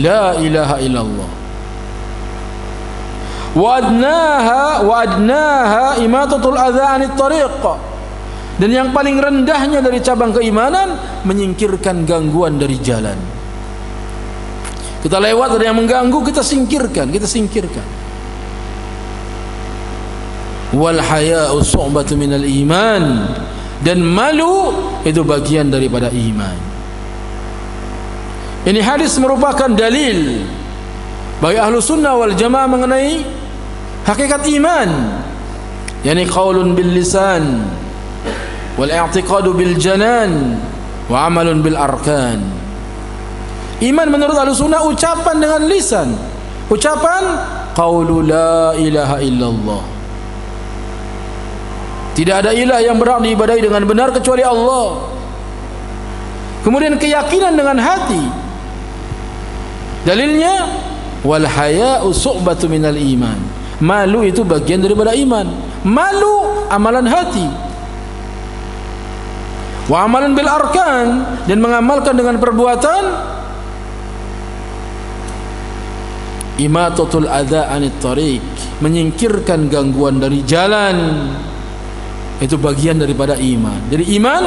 Speaker 1: la ilaha illallah. Wa adnaha imatatul adza 'anit tariq. Dan yang paling rendahnya dari cabang keimanan, menyingkirkan gangguan dari jalan. Kita lewat, ada yang mengganggu, kita singkirkan. Wal haya'u su'batu minal iman. Dan malu itu bagian daripada iman. Ini hadis merupakan dalil bagi ahlu sunnah wal jamaah mengenai hakikat iman, yakni qaulun bil lisan wal i'tiqadu bil janan wa amalun bil arkan. Iman menurut ahlu sunnah ucapan dengan lisan, ucapan qaulu la ilaha illallah. Tidak ada ilah yang berhak diibadahi dengan benar kecuali Allah. Kemudian keyakinan dengan hati. Dalilnya wal haya'u su'batu minal iman. Malu itu bagian daripada iman. Malu amalan hati. Wa amalan bil arkan, dan mengamalkan dengan perbuatan. Imatatul adza 'anit tariq, menyingkirkan gangguan dari jalan. Itu bagian daripada iman. Jadi iman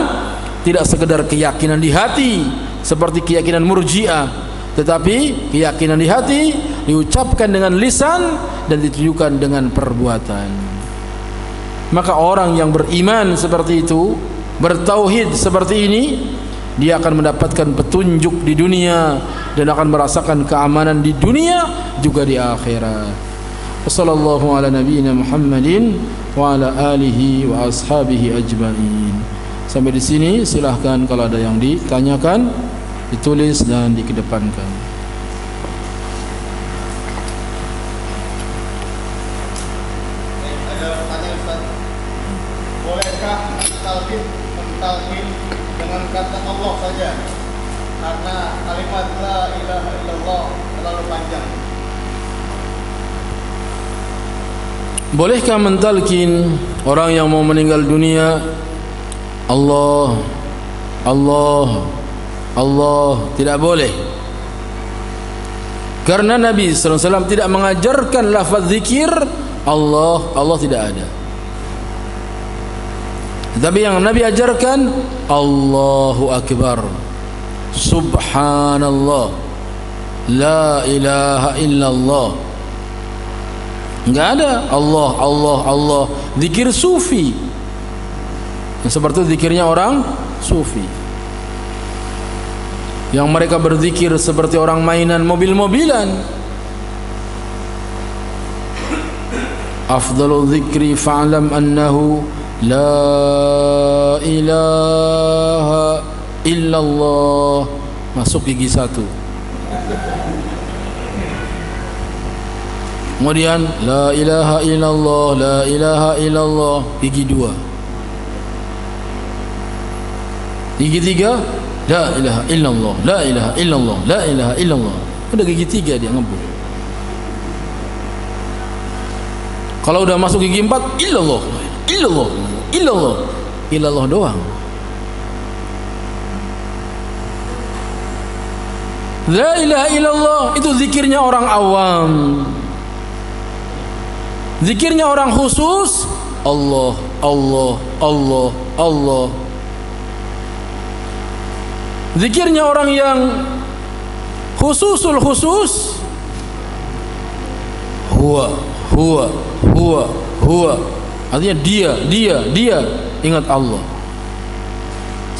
Speaker 1: tidak sekedar keyakinan di hati seperti keyakinan Murji'ah, tetapi keyakinan di hati diucapkan dengan lisan dan ditunjukkan dengan perbuatan. Maka orang yang beriman seperti itu, bertauhid seperti ini, dia akan mendapatkan petunjuk di dunia dan akan merasakan keamanan di dunia juga di akhirat. Wassallallahu ala nabiyyina Muhammadin wa ala alihi wa ashabihi ajma'in. Sampai di sini, silahkan kalau ada yang ditanyakan ditulis dan dikedepankan.
Speaker 2: Ada pertanyaan Ustaz. Bolehkah mentalkin dengan kata Allah saja? Karena kalimat la ilaha illallah terlalu panjang.
Speaker 1: Bolehkah mentalkin orang yang mau meninggal dunia Allah, Allah, Allah? Tidak boleh. Karena Nabi SAW tidak mengajarkan lafaz zikir Allah tidak ada. Tapi yang Nabi ajarkan Allahu Akbar, Subhanallah, La ilaha illallah. Enggak ada Allah. Zikir sufi, seperti zikirnya orang sufi, yang mereka berzikir seperti orang mainan mobil-mobilan. Afdalul dzikri fa'lam annahu la ilaha illallah. Masuk gigi 1. Kemudian la ilaha illallah, la ilaha illallah, gigi 2. Gigi 3, la ilaha illallah, la ilaha illallah, la ilaha illallah. Udah gigi 3 dia ngebut. Kalau udah masuk gigi 4, illallah, illallah, illallah, illallah doang. La ilaha illallah itu zikirnya orang awam. Zikirnya orang khusus Allah, Allah, Allah, Allah. Zikirnya orang yang khususul khusus huwa, huwa, huwa, huwa. Artinya dia ingat Allah.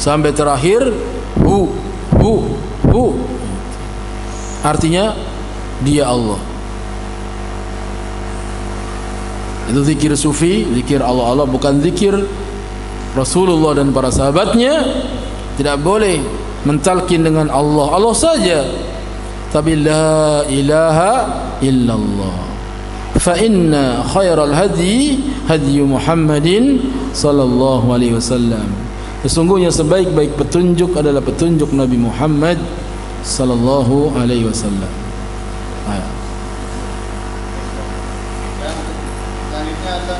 Speaker 1: Sampai terakhir hu. Artinya dia Allah. Itu zikir sufi, zikir Allah, bukan zikir Rasulullah dan para sahabatnya. Tidak boleh mentalkin dengan Allah saja, tapi la ilaha illallah. Fa inna khairal hadi hadi Muhammadin sallallahu alaihi wasallam. Sesungguhnya sebaik-baik petunjuk adalah petunjuk Nabi Muhammad sallallahu alaihi wasallam.
Speaker 2: Dan selanjutnya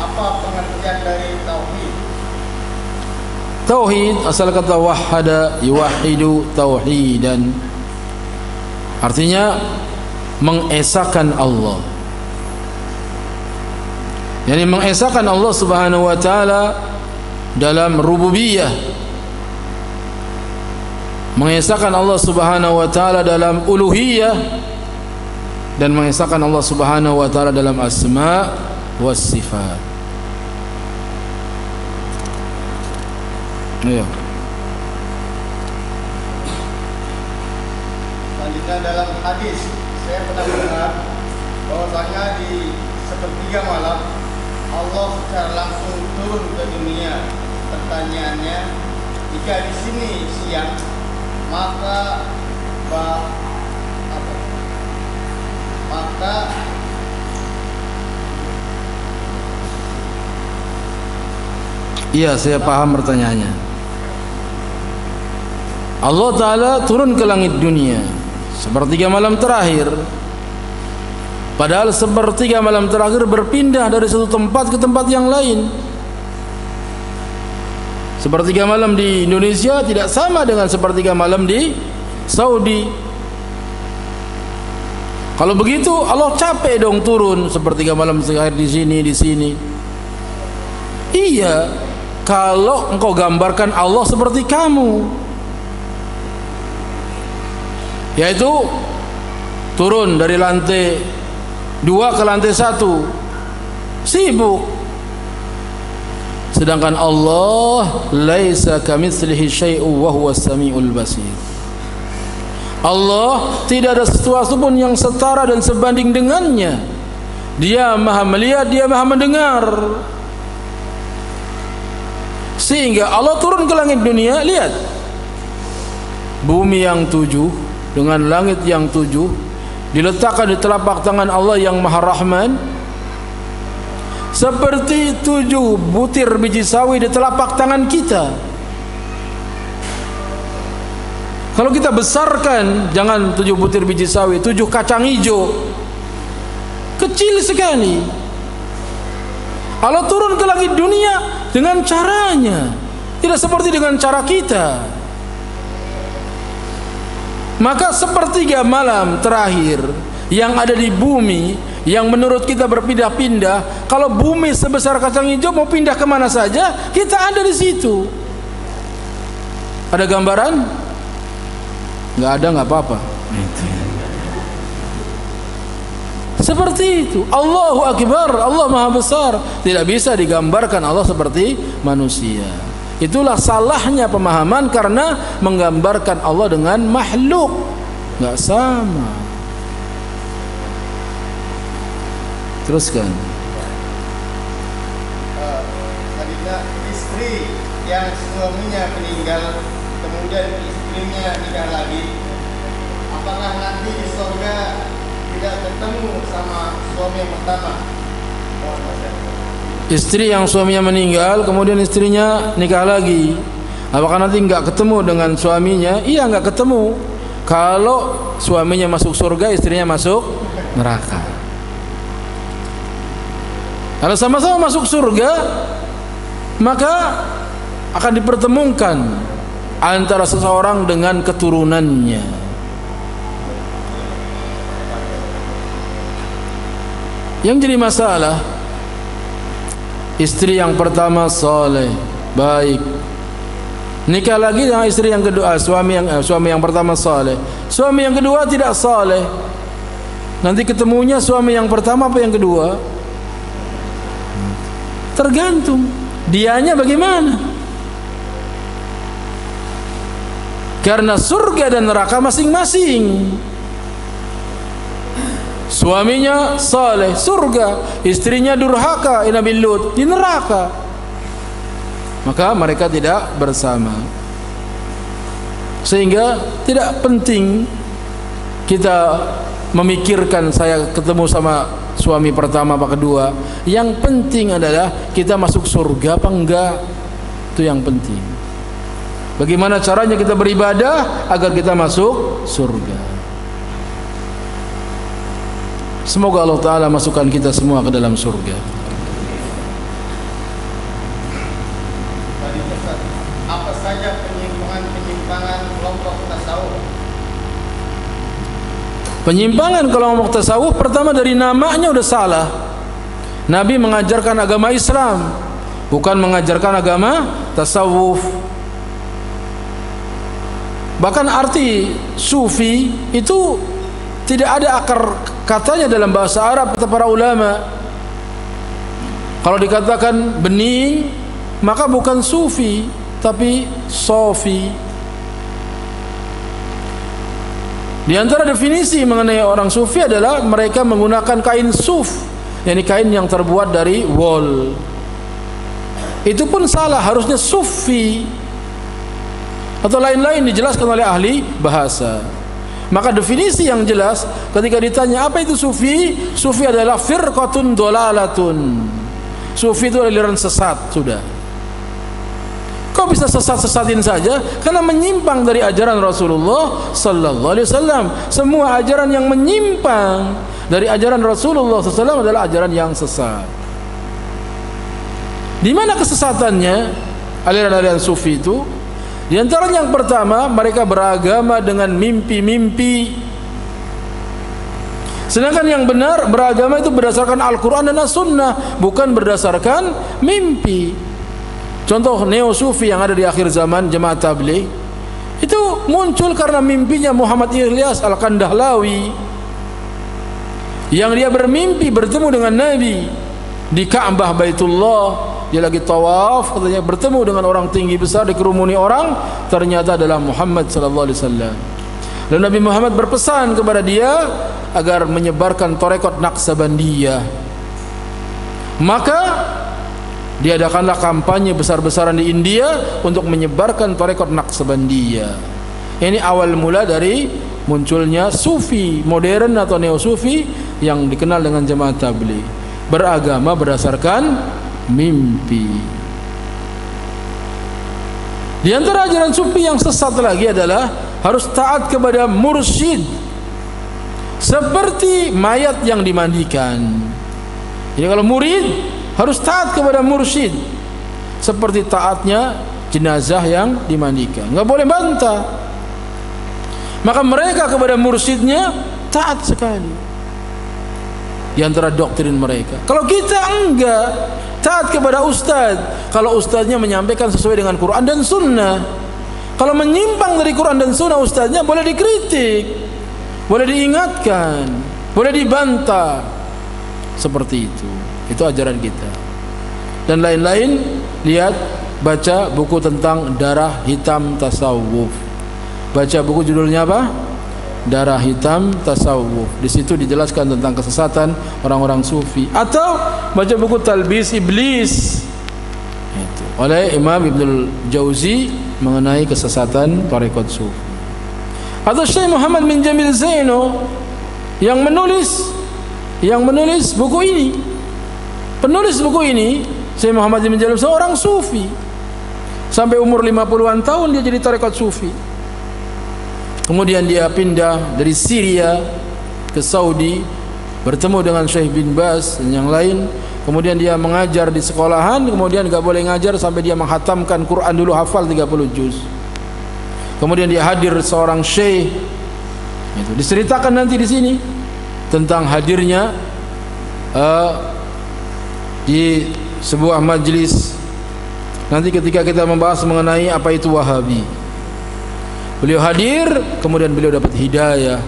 Speaker 2: apa pengertian dari tauhid?
Speaker 1: Tauhid asal kata wahada yuwahidu tauhidan, artinya mengesahkan Allah. Yani mengesahkan Allah Subhanahu wa taala dalam rububiyah, mengesahkan Allah Subhanahu wa taala dalam uluhiyah, dan mengesahkan Allah Subhanahu wa taala dalam asma was sifat. Ya.
Speaker 2: Selanjutnya dalam hadis saya pernah dengar bahwasanya di sepertiga malam Allah secara langsung turun ke dunia. Pertanyaannya, jika di sini siang, maka
Speaker 1: iya, saya paham pertanyaannya. Allah Ta'ala turun ke langit dunia sepertiga malam terakhir. Padahal sepertiga malam terakhir berpindah dari satu tempat ke tempat yang lain. Sepertiga malam di Indonesia tidak sama dengan sepertiga malam di Saudi. Kalau begitu Allah capek dong turun sepertiga malam terakhir di sini. Iya, kalau engkau gambarkan Allah seperti kamu, yaitu turun dari lantai 2 ke lantai 1, sibuk. Sedangkan Allah laisa kamitslihi syai'un wa huwas samiul basir. Allah tidak ada sesuatu pun yang setara dan sebanding dengannya. Dia Maha melihat, Dia Maha mendengar. Sehingga Allah turun ke langit dunia, lihat bumi yang 7 dengan langit yang 7 diletakkan di telapak tangan Allah yang Maha Rahman, seperti 7 butir biji sawi di telapak tangan kita. Kalau kita besarkan, jangan 7 butir biji sawi, 7 kacang hijau, kecil sekali. Allah turun ke langit dunia dengan caranya, tidak seperti dengan cara kita. Maka sepertiga malam terakhir yang ada di bumi, yang menurut kita berpindah-pindah, kalau bumi sebesar kacang hijau mau pindah kemana saja, kita ada di situ. Ada gambaran? Nggak ada, nggak apa-apa. Seperti itu. Allahu Akbar, Allah Maha Besar. Tidak bisa digambarkan Allah seperti manusia. Itulah salahnya pemahaman, karena menggambarkan Allah dengan makhluk. Nggak sama. Teruskan.
Speaker 2: Tadinya istri yang suaminya meninggal, kemudian istrinya nikah lagi, apakah nanti di surga tidak ketemu sama suami yang pertama?
Speaker 1: Istri yang suaminya meninggal, kemudian istrinya nikah lagi, apakah nanti nggak ketemu dengan suaminya? Iya, nggak ketemu. Kalau suaminya masuk surga, istrinya masuk neraka. Kalau sama-sama masuk surga, maka akan dipertemukan antara seseorang dengan keturunannya. Yang jadi masalah, istri yang pertama saleh, baik, nikah lagi dengan istri yang kedua, suami yang pertama saleh, suami yang kedua tidak saleh. Nanti ketemunya suami yang pertama apa yang kedua? Tergantung dianya bagaimana. Karena surga dan neraka masing-masing. Suaminya saleh, surga, istrinya durhaka, Nabi Lut, di neraka. Maka mereka tidak bersama. Sehingga tidak penting kita memikirkan saya ketemu sama suami pertama apa kedua. Yang penting adalah kita masuk surga apa enggak. Itu yang penting. Bagaimana caranya kita beribadah agar kita masuk surga. Semoga Allah Ta'ala masukkan kita semua ke dalam surga.
Speaker 2: Tadi Ustaz, apa saja penyimpangan kelompok tasawuf?
Speaker 1: Penyimpangan kelompok tasawuf, pertama dari namanya udah salah. Nabi mengajarkan agama Islam, bukan mengajarkan agama tasawuf. Bahkan arti sufi itu tidak ada akar katanya dalam bahasa Arab kata para ulama. Kalau dikatakan bening, maka bukan sufi tapi sofi. Di antara definisi mengenai orang sufi adalah mereka menggunakan kain suf, yakni kain yang terbuat dari wol. Itu pun salah, harusnya sufi atau lain-lain, dijelaskan oleh ahli bahasa. Maka definisi yang jelas ketika ditanya apa itu sufi, sufi adalah firqatun dolalatun. Sufi itu aliran sesat, sudah. Kok bisa sesat-sesatin saja? Karena menyimpang dari ajaran Rasulullah sallallahu alaihi wasallam. Semua ajaran yang menyimpang dari ajaran Rasulullah sallallahu alaihi wasallam adalah ajaran yang sesat. Di mana kesesatannya aliran-aliran sufi itu? Di antara yang pertama, mereka beragama dengan mimpi-mimpi. Sedangkan yang benar beragama itu berdasarkan Al-Quran dan As-Sunnah, bukan berdasarkan mimpi. Contoh neo-sufi yang ada di akhir zaman, Jemaah Tabligh, itu muncul karena mimpinya Muhammad Ilyas Al-Kandahlawi, yang dia bermimpi bertemu dengan Nabi di Ka'bah Baitullah. Dia lagi tawaf, katanya bertemu dengan orang tinggi besar, dikerumuni orang, ternyata adalah Muhammad sallallahu alaihi wasallam. Dan Nabi Muhammad berpesan kepada dia agar menyebarkan tarekat Naqsabandiyah. Maka diadakanlah kampanye besar-besaran di India untuk menyebarkan tarekat Naqsabandiyah. Ini awal mula dari munculnya sufi modern atau neo-sufi yang dikenal dengan Jemaah Tabligh. Beragama berdasarkan mimpi. Di antara ajaran sufi yang sesat lagi adalah harus taat kepada mursyid, seperti mayat yang dimandikan. Jadi kalau murid harus taat kepada mursyid seperti taatnya jenazah yang dimandikan. Nggak boleh bantah. maka mereka kepada mursyidnya taat sekali. Di antara doktrin mereka. Kalau kita enggak, taat kepada ustaz. Kalau ustaznya menyampaikan sesuai dengan Quran dan Sunnah. Kalau menyimpang dari Quran dan Sunnah ustaznya boleh dikritik, boleh diingatkan, boleh dibantah. Seperti itu. Itu ajaran kita. Dan lain-lain, lihat, baca buku tentang darah hitam tasawuf. Baca buku judulnya apa? Darah hitam tasawuf. Di situ dijelaskan tentang kesesatan orang-orang sufi. Atau baca buku Talbis Iblis itu oleh Imam Ibnul Jauzi mengenai kesesatan tarekat sufi. Atau Syekh Muhammad bin Jamil Zaino yang menulis buku ini. Penulis buku ini Syekh Muhammad bin Jamil seorang sufi. Sampai umur 50-an tahun dia jadi tarekat sufi. Kemudian dia pindah dari Syria ke Saudi, bertemu dengan Syekh bin Baz dan yang lain. Kemudian dia mengajar di sekolahan, kemudian enggak boleh ngajar sampai dia menghatamkan Quran dulu, hafal 30 juz. Kemudian dia hadir seorang syekh. Itu diceritakan nanti di sini tentang hadirnya di sebuah majlis nanti ketika kita membahas mengenai apa itu Wahabi. Beliau hadir, kemudian beliau dapat hidayah.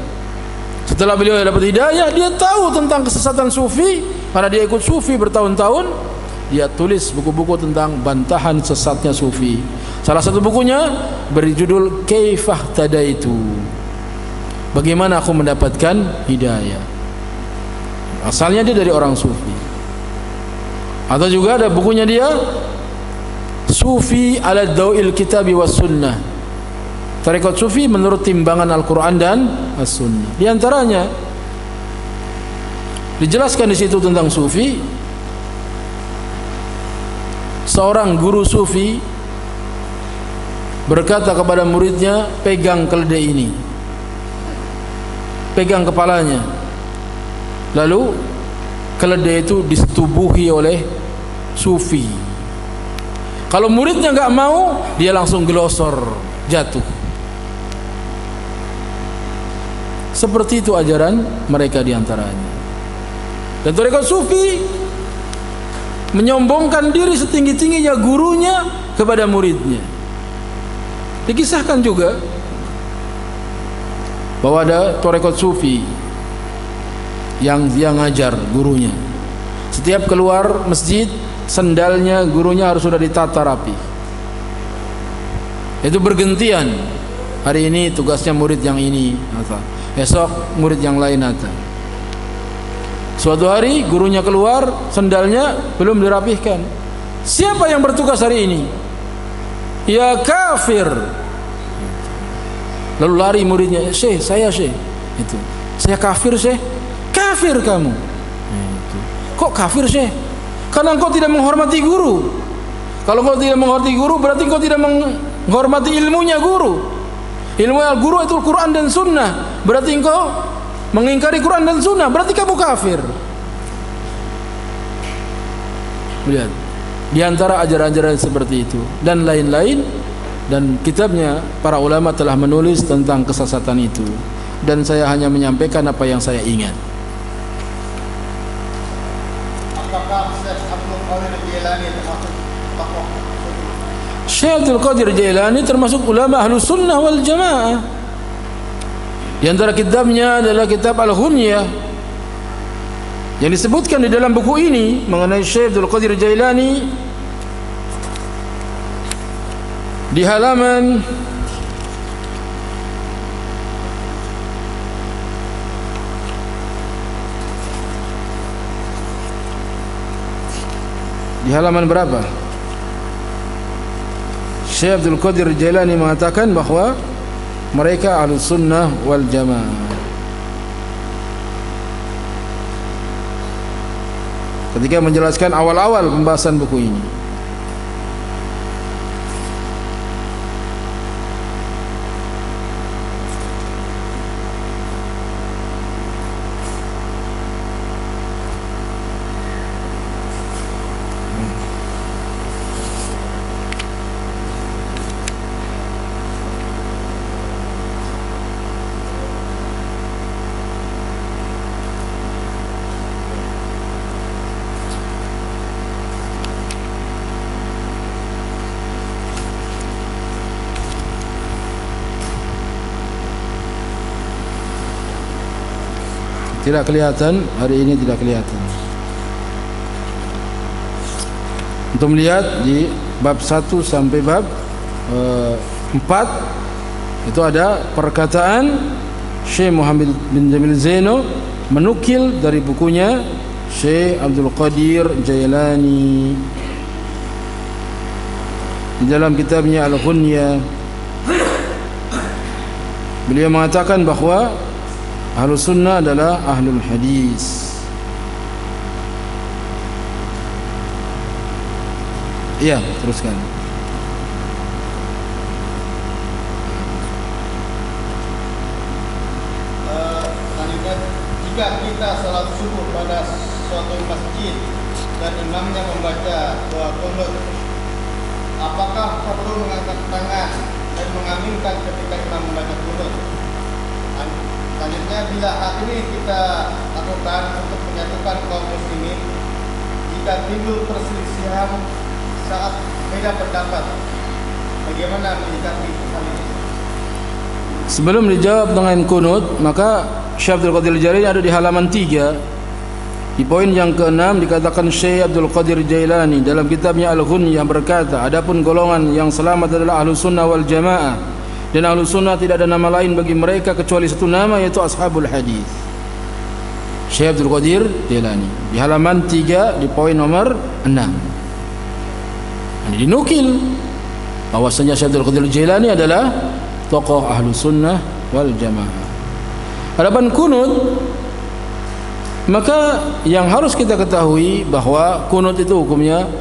Speaker 1: Setelah beliau dapat hidayah, dia tahu tentang kesesatan sufi karena dia ikut sufi bertahun-tahun. Dia tulis buku-buku tentang bantahan sesatnya sufi. Salah satu bukunya berjudul Kaifah Tadaitu. Bagaimana aku mendapatkan hidayah. Asalnya dia dari orang sufi. Atau juga ada bukunya dia Sufi ala Dawil Kitabi was Sunnah. Tarekat sufi menurut timbangan Al-Quran dan As-Sunnah. Di antaranya dijelaskan di situ tentang sufi. Seorang guru sufi berkata kepada muridnya, pegang keledai ini, pegang kepalanya. Lalu keledai itu disetubuhi oleh sufi. Kalau muridnya enggak mau, dia langsung gelosor, jatuh. Seperti itu ajaran mereka diantaranya. Dan tarekat sufi menyombongkan diri setinggi-tingginya gurunya kepada muridnya. Dikisahkan juga bahwa ada tarekat sufi yang dia ngajar gurunya. Setiap keluar masjid, sendalnya gurunya harus sudah ditata rapi. Itu bergantian. Hari ini tugasnya murid yang ini, esok murid yang lain ada. Suatu hari gurunya keluar, sendalnya belum dirapihkan. Siapa yang bertugas hari ini? Ya kafir. Lalu lari muridnya, Syekh, saya Syekh. Itu. Saya kafir Syekh. Kafir kamu. Itu. Kok kafir Syekh? Karena engkau tidak menghormati guru. Kalau engkau tidak menghormati guru, berarti engkau tidak menghormati ilmunya guru. Ilmu guru itu Quran dan Sunnah. Berarti engkau mengingkari Quran dan Sunnah. Berarti kamu kafir. Lihat, di antara ajaran-ajaran seperti itu dan lain-lain. Dan kitabnya para ulama telah menulis tentang kesesatan itu. Dan saya hanya menyampaikan apa yang saya ingat.
Speaker 2: Apakah Syekh Abdul Qadir Jailani termasuk tokoh?
Speaker 1: Syekh Abdul Qadir Jailani termasuk ulama Ahlus Sunnah wal Jamaah. Di antara kitabnya adalah kitab Al-Ghunyah yang disebutkan di dalam buku ini mengenai Syekh Abdul Qadir Jailani di halaman berapa? Syekh Abdul Qadir Jailani mengatakan bahwa mereka Ahlus Sunnah wal Jamaah. Ketika menjelaskan awal-awal pembahasan buku ini, tidak kelihatan, hari ini tidak kelihatan. Untuk melihat di bab 1 sampai bab 4 itu ada perkataan Syekh Muhammad bin Jamil Zaino menukil dari bukunya Syekh Abdul Qadir Jailani di dalam kitabnya Al-Ghunyah. Beliau mengatakan bahawa Ahlus Sunnah adalah Ahlul Hadis. Iya, teruskan.
Speaker 2: Selanjutnya, jika kita salat subuh pada suatu masjid dan imamnya membaca doa qunut, apakah perlu mengangkat tangan dan mengaminkan ketika imam membaca qunut? Selanjutnya, bila hal ini kita lakukan untuk menyatukan kaum muslimin, jika timbul perselisihan saat beda pendapat, bagaimana menyikapi hal ini?
Speaker 1: Sebelum dijawab dengan kunut, maka Syekh Abdul Qadir Jailani ada di halaman 3. Di poin yang ke-6 dikatakan Syekh Abdul Qadir Jailani dalam kitabnya Al-Ghunyah berkata, adapun golongan yang selamat adalah Ahlus Sunnah wal Jamaah, dan Ahlus Sunnah tidak ada nama lain bagi mereka kecuali satu nama, yaitu Ashabul Hadis. Syekh Abdul Qadir Jailani di halaman 3 di poin nomor 6. Ini dinukil bahwasanya Syekh Abdul Qadir Jailani adalah tokoh Ahlus Sunnah wal Jamaah. Adapun kunut, maka yang harus kita ketahui bahwa kunut itu hukumnya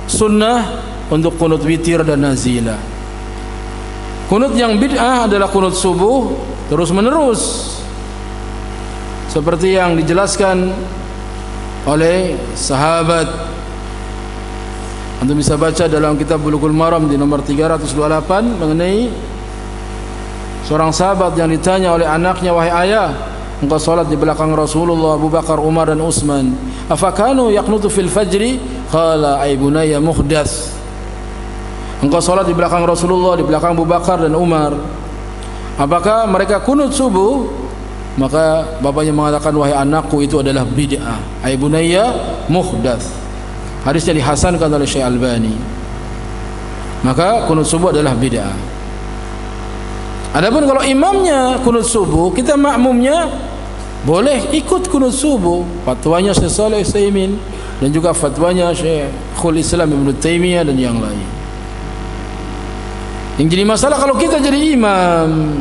Speaker 1: sunnah untuk kunut witir dan nazilah. Kunut yang bid'ah adalah kunut subuh terus menerus, seperti yang dijelaskan oleh sahabat. Anda bisa baca dalam kitab Bulughul Maram di nomor 328 mengenai seorang sahabat yang ditanya oleh anaknya, wahai ayah, engkau salat di belakang Rasulullah, Abu Bakar, Umar dan Utsman, afakanu yaqnutu fil fajri? Qala ay bunayya muhdats. Engkau salat di belakang Rasulullah, di belakang Abu Bakar dan Umar, apakah mereka kunut subuh? Maka bapaknya mengatakan, wahai anakku, itu adalah bid'ah. Ay bunayya muhdats. Hadisnya dihasankan oleh Syekh Albani. Maka kunut subuh adalah bid'ah. Adapun kalau imamnya kunut subuh, kita makmumnya boleh ikut kunut subuh. Fatwanya Syekh Shalih Utsaimin dan juga fatwanya Syekhul Islam Ibnu Taimiyah dan yang lain. Yang jadi masalah kalau kita jadi imam.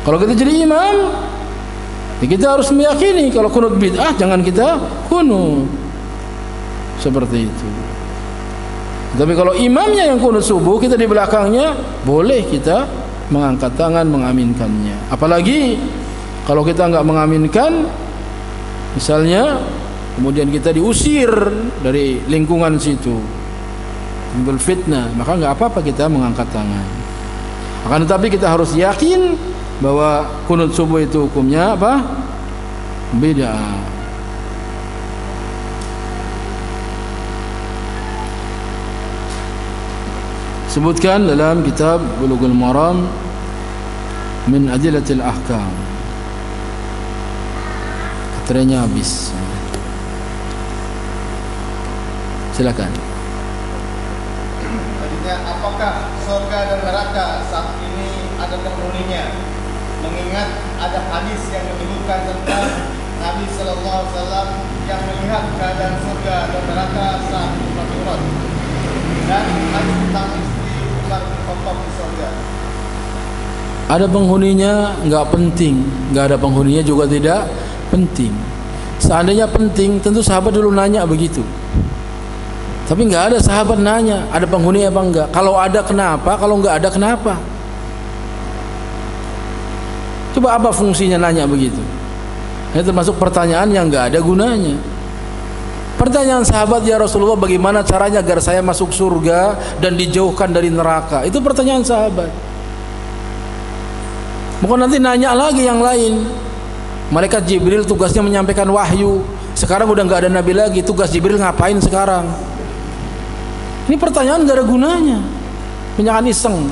Speaker 1: Kalau kita jadi imam, ya kita harus meyakini kalau kunut bid'ah jangan kita kunut. Seperti itu. Tapi kalau imamnya yang kunut subuh, kita di belakangnya, boleh kita mengangkat tangan mengaminkannya. Apalagi kalau kita enggak mengaminkan, misalnya kemudian kita diusir dari lingkungan situ, timbul fitnah, maka enggak apa-apa kita mengangkat tangan. Akan tetapi kita harus yakin bahwa kunut subuh itu hukumnya apa? Bid'ah. Sebutkan dalam kitab Bulughul Maram min Adillatil Ahkam. Baterainya habis. Silakan.
Speaker 2: Tadinya, apakah surga dan neraka saat ini ada penghuninya? Mengingat ada hadis yang menyebutkan tentang Nabi Sallallahu Alaihi Wasallam yang melihat keadaan surga dan neraka saat Jumat, dan hadis tentang
Speaker 1: ada penghuninya enggak penting, enggak ada penghuninya juga tidak penting. Seandainya penting, tentu sahabat dulu nanya begitu. Tapi enggak ada sahabat nanya ada penghuni apa enggak. Kalau ada kenapa, kalau enggak ada kenapa. Coba apa fungsinya nanya begitu? Ini termasuk pertanyaan yang enggak ada gunanya. Pertanyaan sahabat, ya Rasulullah, bagaimana caranya agar saya masuk surga dan dijauhkan dari neraka? Itu pertanyaan sahabat. Bukan nanti nanya lagi yang lain. Malaikat Jibril tugasnya menyampaikan wahyu. Sekarang udah nggak ada nabi lagi, tugas Jibril ngapain sekarang? Ini pertanyaan nggak ada gunanya. Penyakan iseng.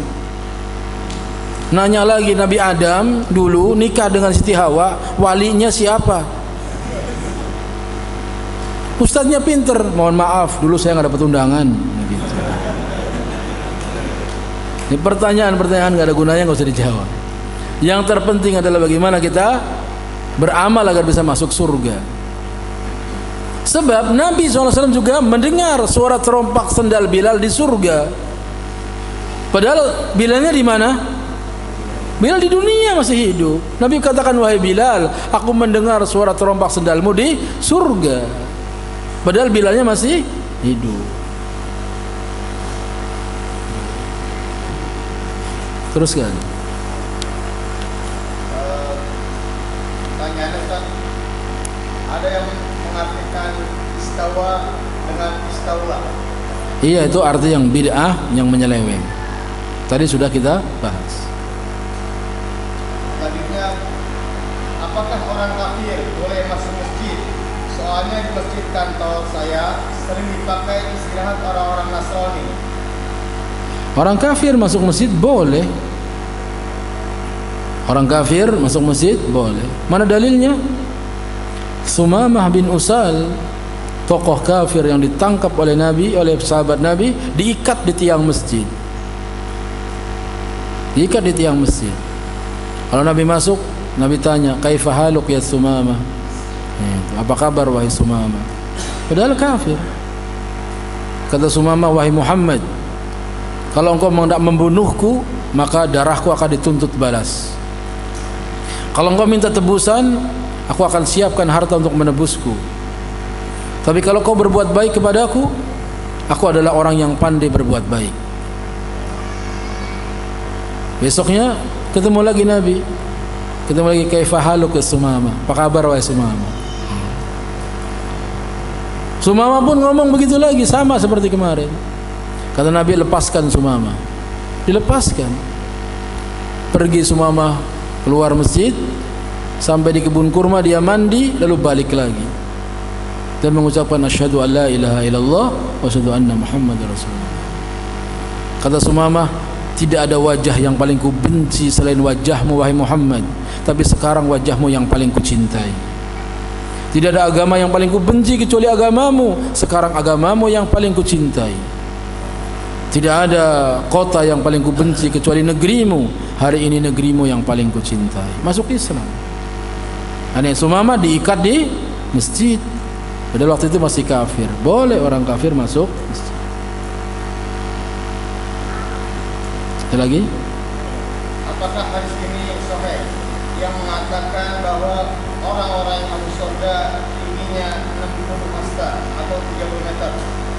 Speaker 1: Nanya lagi, Nabi Adam dulu nikah dengan Siti Hawa, walinya siapa? Ustadznya pinter, mohon maaf dulu saya nggak dapat undangan. Gitu. Ini pertanyaan-pertanyaan nggak ada gunanya, nggak usah dijawab. Yang terpenting adalah bagaimana kita beramal agar bisa masuk surga. Sebab Nabi SAW juga mendengar suara terompak sendal Bilal di surga. Padahal Bilalnya di mana? Bilal di dunia masih hidup. Nabi katakan, wahai Bilal, aku mendengar suara terompak sendalmu di surga. Padahal Bilalnya masih hidup. Teruskan.
Speaker 2: Pertanyaannya Ustaz, ada yang mengartikan istawa dengan istaula.
Speaker 1: Iya, itu arti yang bid'ah, yang menyeleweng. Tadi sudah kita bahas.
Speaker 2: Selanjutnya, apakah orang kafir boleh masuk masjid? Soalnya di masjid kantor saya sering dipakai istirahat orang-orang Nasrani.
Speaker 1: Orang kafir masuk masjid boleh. Orang kafir masuk masjid boleh. Mana dalilnya? Sumamah bin Usal, tokoh kafir yang ditangkap oleh Nabi, oleh sahabat Nabi, diikat di tiang masjid. Diikat di tiang masjid. Kalau Nabi masuk, Nabi tanya, "Kaifa haluk ya Sumamah?" Apa kabar wahai Sumamah? Padahal kafir. Kata Sumamah, "Wahai Muhammad, kalau engkau hendak membunuhku, maka darahku akan dituntut balas. Kalau engkau minta tebusan, aku akan siapkan harta untuk menebusku. Tapi kalau kau berbuat baik kepadaku, aku adalah orang yang pandai berbuat baik." Besoknya ketemu lagi Nabi. Ketemu lagi, "Kaifa haluk ya Sumamah?" Apa kabar wahai Sumamah? Sumamah pun ngomong begitu lagi, sama seperti kemarin. Kata Nabi, "Lepaskan Sumamah." Dilepaskan. Pergi Sumamah keluar masjid, sampai di kebun kurma dia mandi, lalu balik lagi dan mengucapkan, "Asyhadu an la ilaha illallah wa asyhadu anna Muhammadar Rasulullah." Kata Sumamah, "Tidak ada wajah yang paling kubenci selain wajahmu wahai Muhammad, tapi sekarang wajahmu yang paling kucintai. Tidak ada agama yang paling kubenci kecuali agamamu, sekarang agamamu yang paling kucintai. Tidak ada kota yang paling kubenci kecuali negerimu, hari ini negerimu yang paling kucintai." Masuk Islam. Aneh, Sumamah diikat di masjid. Padahal waktu itu masih kafir. Boleh orang kafir masuk masjid. Ada lagi?
Speaker 2: Apakah hadis ini sahih yang mengatakan bahwa orang-orang yang masuk surga tingginya 60 hasta atau 30 meter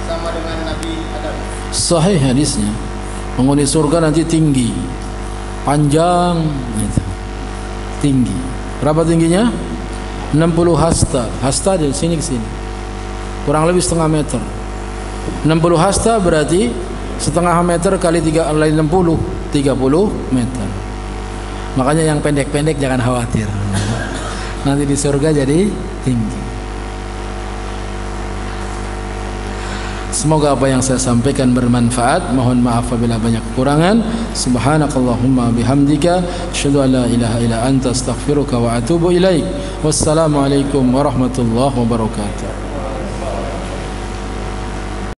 Speaker 2: sama dengan Nabi Adam?
Speaker 1: Sahih hadisnya. Penghuni surga nanti tinggi, panjang, gitu. Tinggi. Berapa tingginya? 60 hasta. Hasta dari sini ke sini, kurang lebih setengah meter. 60 hasta berarti setengah meter kali 30 meter. Makanya yang pendek-pendek jangan khawatir. Nanti di surga jadi tinggi. Semoga apa yang saya sampaikan bermanfaat. Mohon maaf apabila banyak kekurangan. Subhanakallahumma bihamdika asyhadu an la ilaha illa anta astaghfiruka wa atubu ilaik. Wassalamualaikum warahmatullahi wabarakatuh.